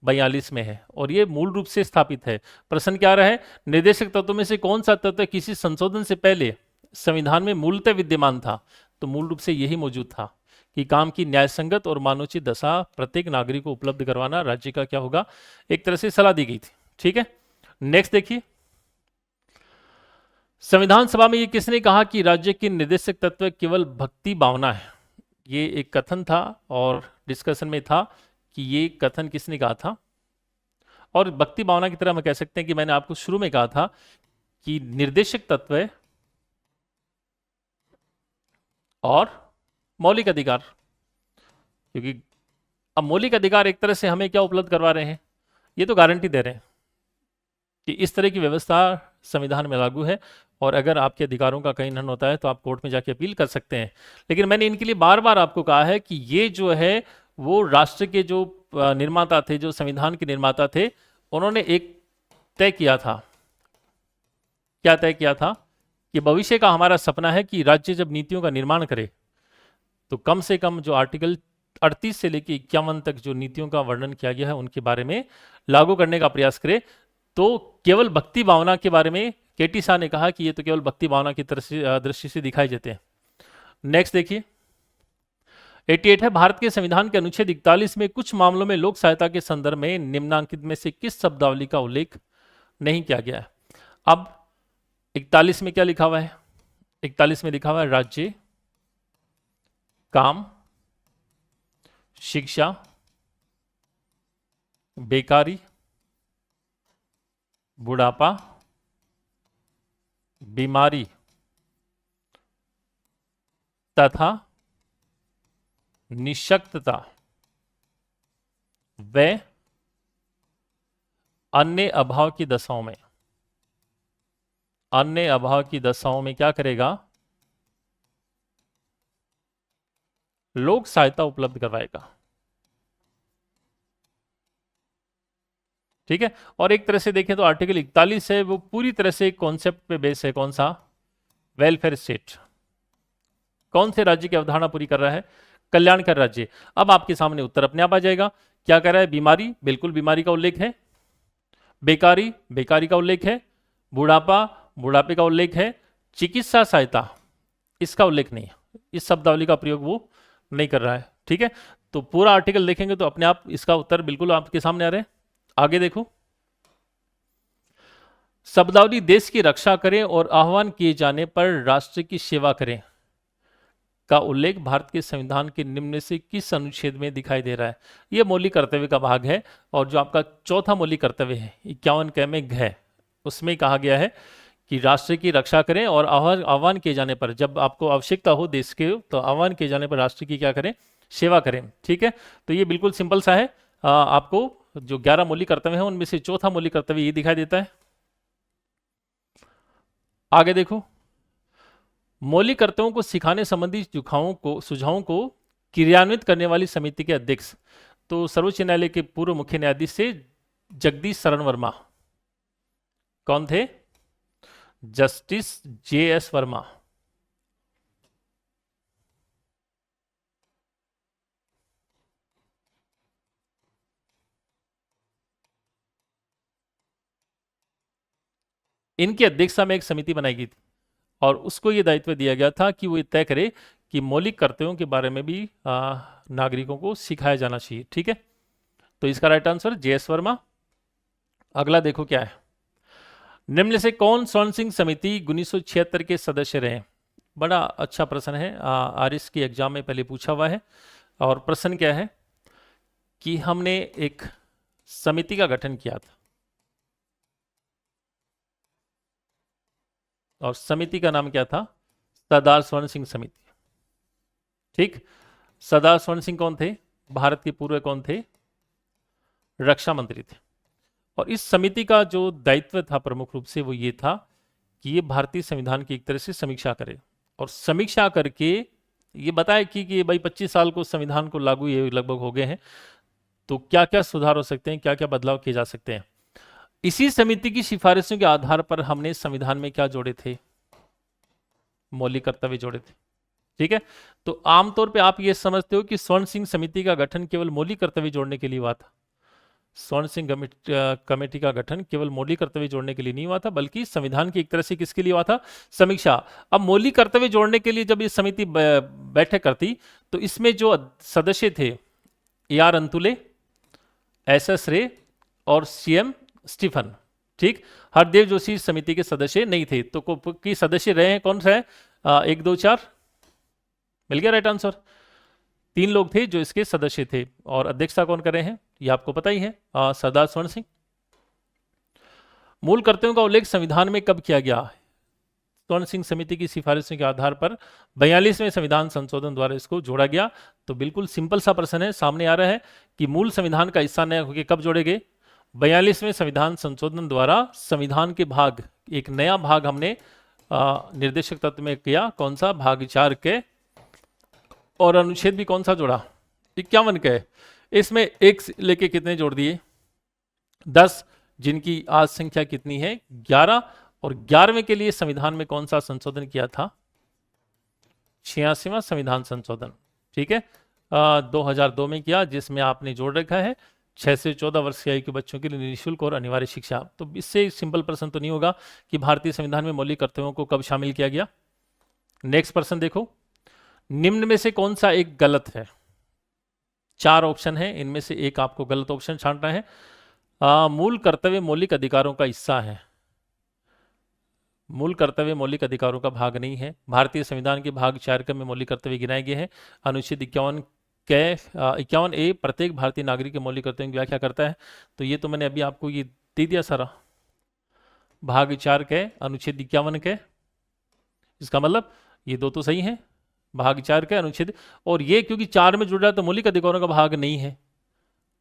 42 में है, और ये मूल रूप से स्थापित है। प्रश्न क्या रहा है, निर्देशक तत्वों में से कौन सा तत्व किसी संशोधन से पहले संविधान में मूलतः विद्यमान था, तो मूल रूप से यही मौजूद था कि काम की न्यायसंगत और मानवोचित दशा प्रत्येक नागरिक को उपलब्ध करवाना राज्य का क्या होगा, एक तरह से सलाह दी गई थी। ठीक है, नेक्स्ट देखिए, संविधान सभा में ये किसने कहा कि राज्य के निर्देशक तत्व केवल भक्ति भावना है, ये एक कथन था और डिस्कशन में था कि ये कथन किसने कहा था, और भक्ति भावना की तरह हम कह सकते हैं कि मैंने आपको शुरू में कहा था कि निर्देशक तत्व और मौलिक अधिकार, क्योंकि अब मौलिक अधिकार एक तरह से हमें क्या उपलब्ध करवा रहे हैं, ये तो गारंटी दे रहे हैं कि इस तरह की व्यवस्था संविधान में लागू है और अगर आपके अधिकारों का कहीं हनन होता है तो आप कोर्ट में जाके अपील कर सकते हैं। लेकिन मैंने इनके लिए बार बार आपको कहा है कि ये जो है वो राष्ट्र के जो निर्माता थे, जो संविधान के निर्माता थे, उन्होंने एक तय किया था। क्या तय किया था कि भविष्य का हमारा सपना है कि राज्य जब नीतियों का निर्माण करे तो कम से कम जो आर्टिकल 38 से लेकर 51 तक जो नीतियों का वर्णन किया गया है उनके बारे में लागू करने का प्रयास करे। तो केवल भक्ति भावना के बारे में केटी शाह ने कहा कि ये तो केवल भक्ति भावना की दृष्टि से दिखाई देते हैं। नेक्स्ट देखिए 88 है, भारत के संविधान के अनुच्छेद 41 में कुछ मामलों में लोक सहायता के संदर्भ में निम्नांकित में से किस शब्दावली का उल्लेख नहीं किया गया है। अब 41 में क्या लिखा हुआ है, 41 में लिखा हुआ है राज्य, काम, शिक्षा, बेकारी, बुढ़ापा, बीमारी तथा निःशक्तता व अन्य अभाव की दशाओं में, अन्य अभाव की दशाओं में क्या करेगा, लोक सहायता उपलब्ध करवाएगा। ठीक है, और एक तरह से देखें तो आर्टिकल 41 है वो पूरी तरह से कॉन्सेप्ट पे बेस है। कौन सा? Welfare state. कौन से राज्य की अवधारणा पूरी कर रहा है? कल्याणकारी राज्य। अब आपके सामने उत्तर अपने आप आ जाएगा। क्या कह रहा है? बीमारी, बिल्कुल बीमारी का उल्लेख है। बेकारी, बेकारी का उल्लेख है। बुढ़ापा, बुढ़ापे का उल्लेख है। चिकित्सा सहायता, इसका उल्लेख नहीं है, इस शब्दावली का प्रयोग वो नहीं कर रहा है। ठीक है, तो पूरा आर्टिकल देखेंगे तो अपने आप इसका उत्तर बिल्कुल आपके सामने आ रहे हैं। आगे देखो, शब्दावली देश की रक्षा करें और आह्वान किए जाने पर राष्ट्र की सेवा करें का उल्लेख भारत के संविधान के निम्न से किस अनुच्छेद में दिखाई दे रहा है? यह मौलिक कर्तव्य का भाग है और जो आपका चौथा मौलिक कर्तव्य है 51 क में घ, उसमें कहा गया है कि राष्ट्र की रक्षा करें और आह्वान किए जाने पर, जब आपको आवश्यकता हो देश के, तो आह्वान किए जाने पर राष्ट्र की क्या करें? सेवा करें। ठीक है, तो ये बिल्कुल सिंपल सा है। आपको जो 11 मौलिक कर्तव्य हैं उनमें से चौथा मौलिक कर्तव्य ये दिखाई देता है। आगे देखो, मौलिक कर्तव्यों को सिखाने संबंधी सुझावों को क्रियान्वित करने वाली समिति के अध्यक्ष, तो सर्वोच्च न्यायालय के पूर्व मुख्य न्यायाधीश से जगदीश शरण वर्मा। कौन थे? Justice JS Verma. इनकी अध्यक्षता में एक समिति बनाई गई थी और उसको ये दायित्व दिया गया था कि वो ये तय करे कि मौलिक कर्तव्यों के बारे में भी नागरिकों को सिखाया जाना चाहिए। ठीक है, तो इसका राइट आंसर JS वर्मा। अगला देखो क्या है, निम्न से कौन स्वर्ण सिंह समिति 1976 के सदस्य रहे? बड़ा अच्छा प्रश्न है, RS की एग्जाम में पहले पूछा हुआ है। और प्रश्न क्या है कि हमने एक समिति का गठन किया था और समिति का नाम क्या था? सरदार स्वर्ण सिंह समिति। ठीक, सरदार स्वर्ण सिंह कौन थे? भारत के पूर्व कौन थे? रक्षा मंत्री थे। और इस समिति का जो दायित्व था प्रमुख रूप से वो ये था कि ये भारतीय संविधान की एक तरह से समीक्षा करे और समीक्षा करके ये बताए कि भाई 25 साल को संविधान को लागू ये लगभग हो गए हैं, तो क्या क्या सुधार हो सकते हैं, क्या क्या बदलाव किए जा सकते हैं। इसी समिति की सिफारिशों के आधार पर हमने संविधान में क्या जोड़े थे? मौलिक कर्तव्य जोड़े थे। ठीक है, तो आमतौर पे आप ये समझते हो कि स्वर्ण सिंह समिति का गठन केवल मौलिक कर्तव्य जोड़ने के लिए हुआ था। स्वर्ण सिंह कमेटी का गठन केवल मौलिक कर्तव्य जोड़ने के लिए नहीं हुआ था, बल्कि संविधान की एक तरह से किसके लिए हुआ था? समीक्षा। अब मौलिक कर्तव्य जोड़ने के लिए जब ये समिति बैठक करती तो इसमें जो सदस्य थे AR अंतुले, SS रे और CM स्टीफन। ठीक, हरदेव जोशी समिति के सदस्य नहीं थे। तो की सदस्य रहे हैं कौन सा है? 1 2 4 मिल गया राइट आंसर। 3 लोग थे जो इसके सदस्य थे और अध्यक्षता कौन कर रहे हैं ये आपको पता ही है, सरदार स्वर्ण सिंह। मूल कर्तव्यों का उल्लेख संविधान में कब किया गया? कौन सिंह समिति की सिफारिशों के आधार पर 42वें संविधान संशोधन द्वारा इसको जोड़ा गया। तो बिल्कुल सिंपल सा प्रश्न है, सामने आ रहा है कि मूल संविधान का हिस्सा नया होकर कब जोड़े गए? 42वें संविधान संशोधन द्वारा संविधान के भाग, एक नया भाग हमने निर्देशक तत्व में किया, कौन सा? भाग 4 के, और अनुच्छेद भी कौन सा जोड़ा? 51 के। इसमें एक लेके कितने जोड़ दिए? 10, जिनकी आज संख्या कितनी है? 11। और 11वें के लिए संविधान में कौन सा संशोधन किया था? 86वां संविधान संशोधन, ठीक है, 2002 में किया, जिसमें आपने जोड़ रखा है 6 से 14 वर्ष की आयु के बच्चों के लिए निःशुल्क और अनिवार्य शिक्षा। तो इससे सिंपल प्रश्न तो नहीं होगा कि भारतीय संविधान में मौलिक कर्तव्यों को कब शामिल किया गया। नेक्स्ट प्रश्न देखो, निम्न में से कौन सा एक गलत है? 4 ऑप्शन है, इनमें से एक आपको गलत ऑप्शन छांटना है। मूल कर्तव्य मौलिक अधिकारों का हिस्सा है। मूल कर्तव्य मौलिक अधिकारों का भाग नहीं है। भारतीय संविधान के भाग 4 में मौलिक कर्तव्य गिनाए गए हैं। अनुच्छेद 51A प्रत्येक भारतीय नागरिक के मौलिक कर्तव्यों की व्याख्या करता है। तो ये तो मैंने अभी आपको ये दे दिया सारा, भाग 4 के अनुच्छेद 51 के, इसका मतलब ये दो तो सही है, भाग 4 के अनुच्छेद, और ये क्योंकि 4 में जुड़ रहा है तो मौलिक अधिकारों का भाग नहीं है,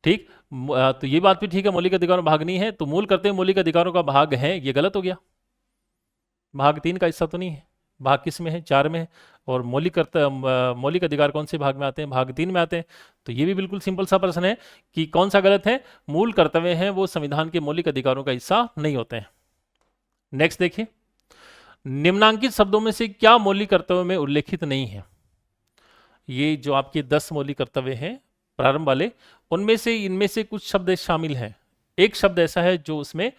ठीक। तो ये बात भी ठीक है, मौलिक अधिकारों का भाग नहीं है, तो मूल कर्तव्य मौलिक अधिकारों का भाग है, ये गलत हो गया। भाग 3 का हिस्सा तो नहीं है, भाग किस में है? 4 में है। और मौलिक अधिकार कौन से भाग में आते हैं? भाग 3 में आते हैं। तो ये भी बिल्कुल सिंपल सा प्रश्न है कि कौन सा गलत है? मूल कर्तव्य हैं वो संविधान के मौलिक अधिकारों का हिस्सा नहीं होते हैं। नेक्स्ट देखिए, निम्नांकित शब्दों में से क्या मौलिक कर्तव्यों में उल्लेखित नहीं है? ये जो आपके 10 मौलिक कर्तव्य हैं प्रारंभ वाले, उनमें से इनमें से कुछ शब्द शामिल हैं। एक शब्द ऐसा है जो उसमें,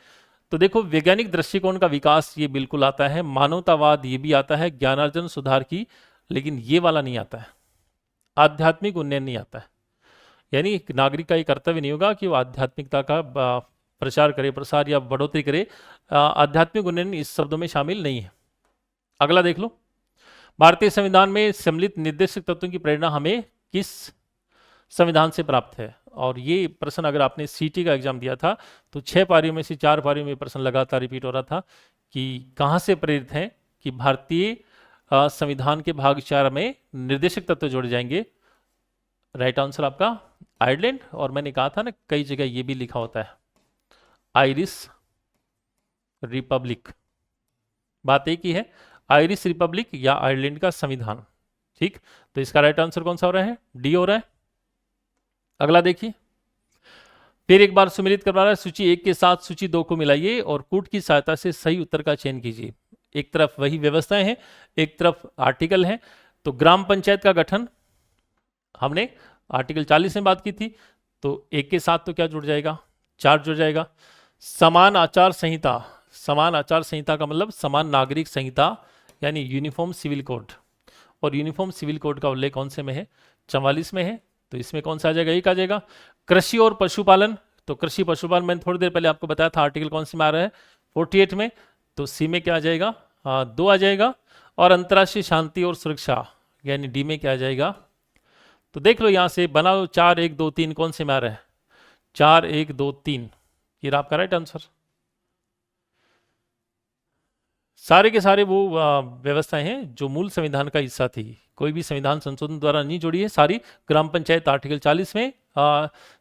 तो देखो, वैज्ञानिक दृष्टिकोण का विकास ये बिल्कुल आता है, मानवतावाद ये भी आता है, ज्ञानार्जन सुधार की, लेकिन ये वाला नहीं आता है, आध्यात्मिक उन्नयन नहीं आता है। यानी एक नागरिक का ये कर्तव्य नहीं होगा कि वो आध्यात्मिकता का प्रचार करे, प्रसार या बढ़ोतरी करे। आध्यात्मिक उन्नयन इस शब्दों में शामिल नहीं है। अगला देख लो, भारतीय संविधान में सम्मिलित निर्देशक तत्वों की प्रेरणा हमें किस संविधान से प्राप्त है? और ये प्रश्न अगर आपने सीटी का एग्जाम दिया था तो 6 पारियों में से 4 पारियों में प्रश्न लगातार रिपीट हो रहा था कि कहाँ से प्रेरित है, कि भारतीय संविधान के भाग 4 में निर्देशक तत्व जोड़े जाएंगे। राइट आंसर आपका आयरलैंड, और मैंने कहा था ना कई जगह ये भी लिखा होता है आयरिश रिपब्लिक, बात एक ही है, आयरिश रिपब्लिक या आयरलैंड का संविधान, ठीक। तो इसका राइट आंसर कौन सा हो रहा है? डी हो रहा है। अगला देखिए, फिर एक बार सुमेलित करवा रहा है, सूची 1 के साथ सूची 2 को मिलाइए और कूट की सहायता से सही उत्तर का चयन कीजिए। एक तरफ वही व्यवस्थाएं हैं, एक तरफ आर्टिकल है। तो ग्राम पंचायत का गठन हमने आर्टिकल 40 में बात की थी, तो 1 के साथ तो क्या जुड़ जाएगा? 4 जुड़ जाएगा। समान आचार संहिता, समान आचार संहिता का मतलब समान नागरिक संहिता यानी यूनिफॉर्म सिविल कोड, और यूनिफॉर्म सिविल कोड का उल्लेख कौन से में है? 44 में है। तो इसमें कौन सा आ जाएगा? एक आ जाएगा। कृषि और पशुपालन, तो कृषि पशुपालन मैंने थोड़ी देर पहले आपको बताया था आर्टिकल कौन से में आ रहा है? 48 में। तो सी में क्या आ जाएगा? 2 आ जाएगा। और अंतर्राष्ट्रीय शांति और सुरक्षा यानी डी में क्या आ जाएगा? तो देख लो यहाँ से बनाओ, 4 1 2 3 कौन से में आ रहा है? 4 1 2 3, ये रहा आपका राइट आंसर। सारे के सारे वो व्यवस्थाएं हैं जो मूल संविधान का हिस्सा थी, कोई भी संविधान संशोधन द्वारा नहीं जोड़ी है, सारी ग्राम पंचायत आर्टिकल 40 में,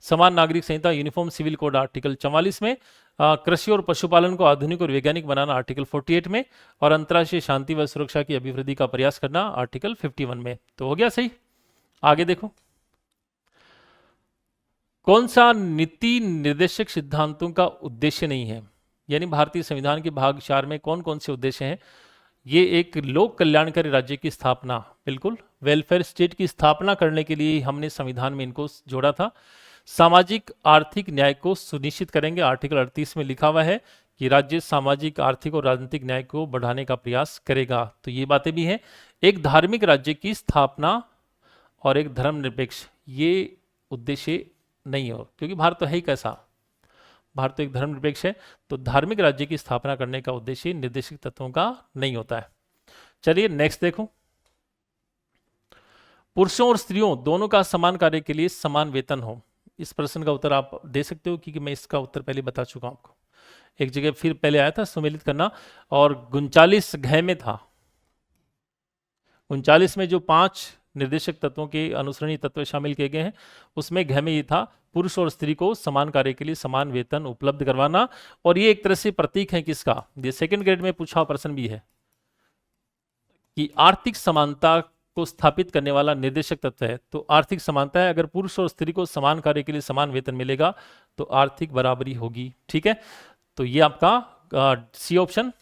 समान नागरिक संहिता यूनिफॉर्म सिविल कोड आर्टिकल 44 में, कृषि और पशुपालन को आधुनिक और वैज्ञानिक बनाना आर्टिकल 48 में, और अंतर्राष्ट्रीय शांति व सुरक्षा की अभिवृद्धि का प्रयास करना आर्टिकल 51 में। तो हो गया सही। आगे देखो, कौन सा नीति निर्देशक सिद्धांतों का उद्देश्य नहीं है? यानी भारतीय संविधान के भाग 4 में कौन कौन से उद्देश्य हैं? ये एक लोक कल्याणकारी राज्य की स्थापना, बिल्कुल वेलफेयर स्टेट की स्थापना करने के लिए हमने संविधान में इनको जोड़ा था। सामाजिक आर्थिक न्याय को सुनिश्चित करेंगे, आर्टिकल 38 में लिखा हुआ है कि राज्य सामाजिक आर्थिक और राजनीतिक न्याय को बढ़ाने का प्रयास करेगा। तो ये बातें भी हैं। एक धार्मिक राज्य की स्थापना और एक धर्मनिरपेक्ष, ये उद्देश्य नहीं हो, क्योंकि भारत तो है ही कैसा, भारत तो एक धर्मनिरपेक्ष है। तो धार्मिक राज्य की स्थापना करने का उद्देश्य निर्देशक तत्वों का नहीं होता है। चलिए नेक्स्ट देखो, पुरुषों और स्त्रियों दोनों का समान कार्य के लिए समान वेतन हो। इस प्रश्न का उत्तर आप दे सकते हो क्योंकि मैं इसका उत्तर पहले बता चुका हूं आपको। एक जगह फिर पहले आया था, सुमेलित करना, और 39 घ में था। 39 में जो 5 निर्देशक तत्वों के अनुसरणीय तत्व शामिल किए गए हैं, उसमें घ में ये था पुरुष और स्त्री को समान कार्य के लिए समान वेतन उपलब्ध करवाना। और ये एक तरह से प्रतीक है किसका, ये सेकंड ग्रेड में पूछा प्रश्न भी है कि आर्थिक समानता को स्थापित करने वाला निर्देशक तत्व है। तो आर्थिक समानता है, अगर पुरुष और स्त्री को समान कार्य के लिए समान वेतन मिलेगा तो आर्थिक बराबरी होगी। ठीक है, तो ये आपका सी ऑप्शन।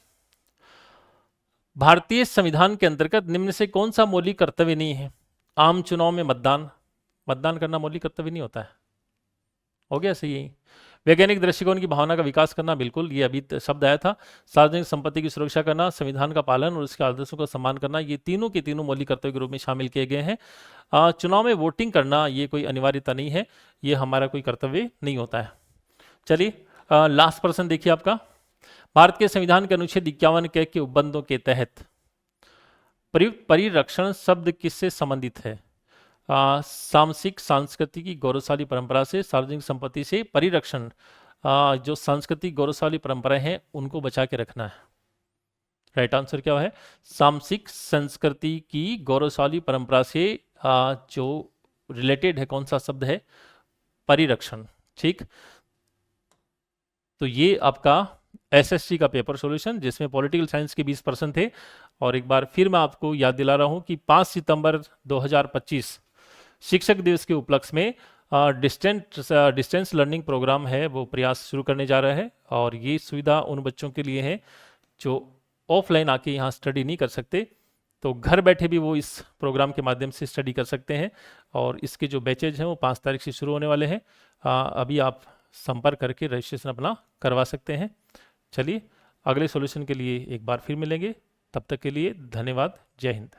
भारतीय संविधान के अंतर्गत निम्न से कौन सा मौलिक कर्तव्य नहीं है? आम चुनाव में मतदान करना मौलिक कर्तव्य नहीं होता है, हो गया सही है। वैज्ञानिक दृष्टिकोण की भावना का विकास करना, बिल्कुल, ये अभी शब्द आया था। सार्वजनिक संपत्ति की सुरक्षा करना, संविधान का पालन और उसके आदर्शों का सम्मान करना, ये तीनों के तीनों मौलिक कर्तव्य के रूप में शामिल किए गए हैं। चुनाव में वोटिंग करना ये कोई अनिवार्यता नहीं है, ये हमारा कोई कर्तव्य नहीं होता है। चलिए लास्ट प्रश्न देखिए आपका। भारत के संविधान के अनुच्छेद 51 के उपबंधों के तहत प्रयुक्त परिरक्षण शब्द किससे संबंधित है? सामसिक सांस्कृतिक गौरवशाली परंपरा से, सार्वजनिक संपत्ति से। परिरक्षण जो सांस्कृतिक गौरवशाली परंपराएं हैं उनको बचा के रखना है। राइट आंसर क्या है? सामसिक संस्कृति की गौरवशाली परंपरा से जो रिलेटेड है कौन सा शब्द है? परिरक्षण। ठीक, तो ये आपका एसएससी का पेपर सॉल्यूशन जिसमें पॉलिटिकल साइंस के 20% थे। और एक बार फिर मैं आपको याद दिला रहा हूं कि 5 सितंबर 2025 शिक्षक दिवस के उपलक्ष्य में डिस्टेंस लर्निंग प्रोग्राम है वो प्रयास शुरू करने जा रहा है। और ये सुविधा उन बच्चों के लिए है जो ऑफलाइन आके यहाँ स्टडी नहीं कर सकते, तो घर बैठे भी वो इस प्रोग्राम के माध्यम से स्टडी कर सकते हैं। और इसके जो बैचेज हैं वो 5 तारीख से शुरू होने वाले हैं। अभी आप संपर्क करके रजिस्ट्रेशन अपना करवा सकते हैं। चलिए अगले सॉल्यूशन के लिए एक बार फिर मिलेंगे, तब तक के लिए धन्यवाद। जय हिंद।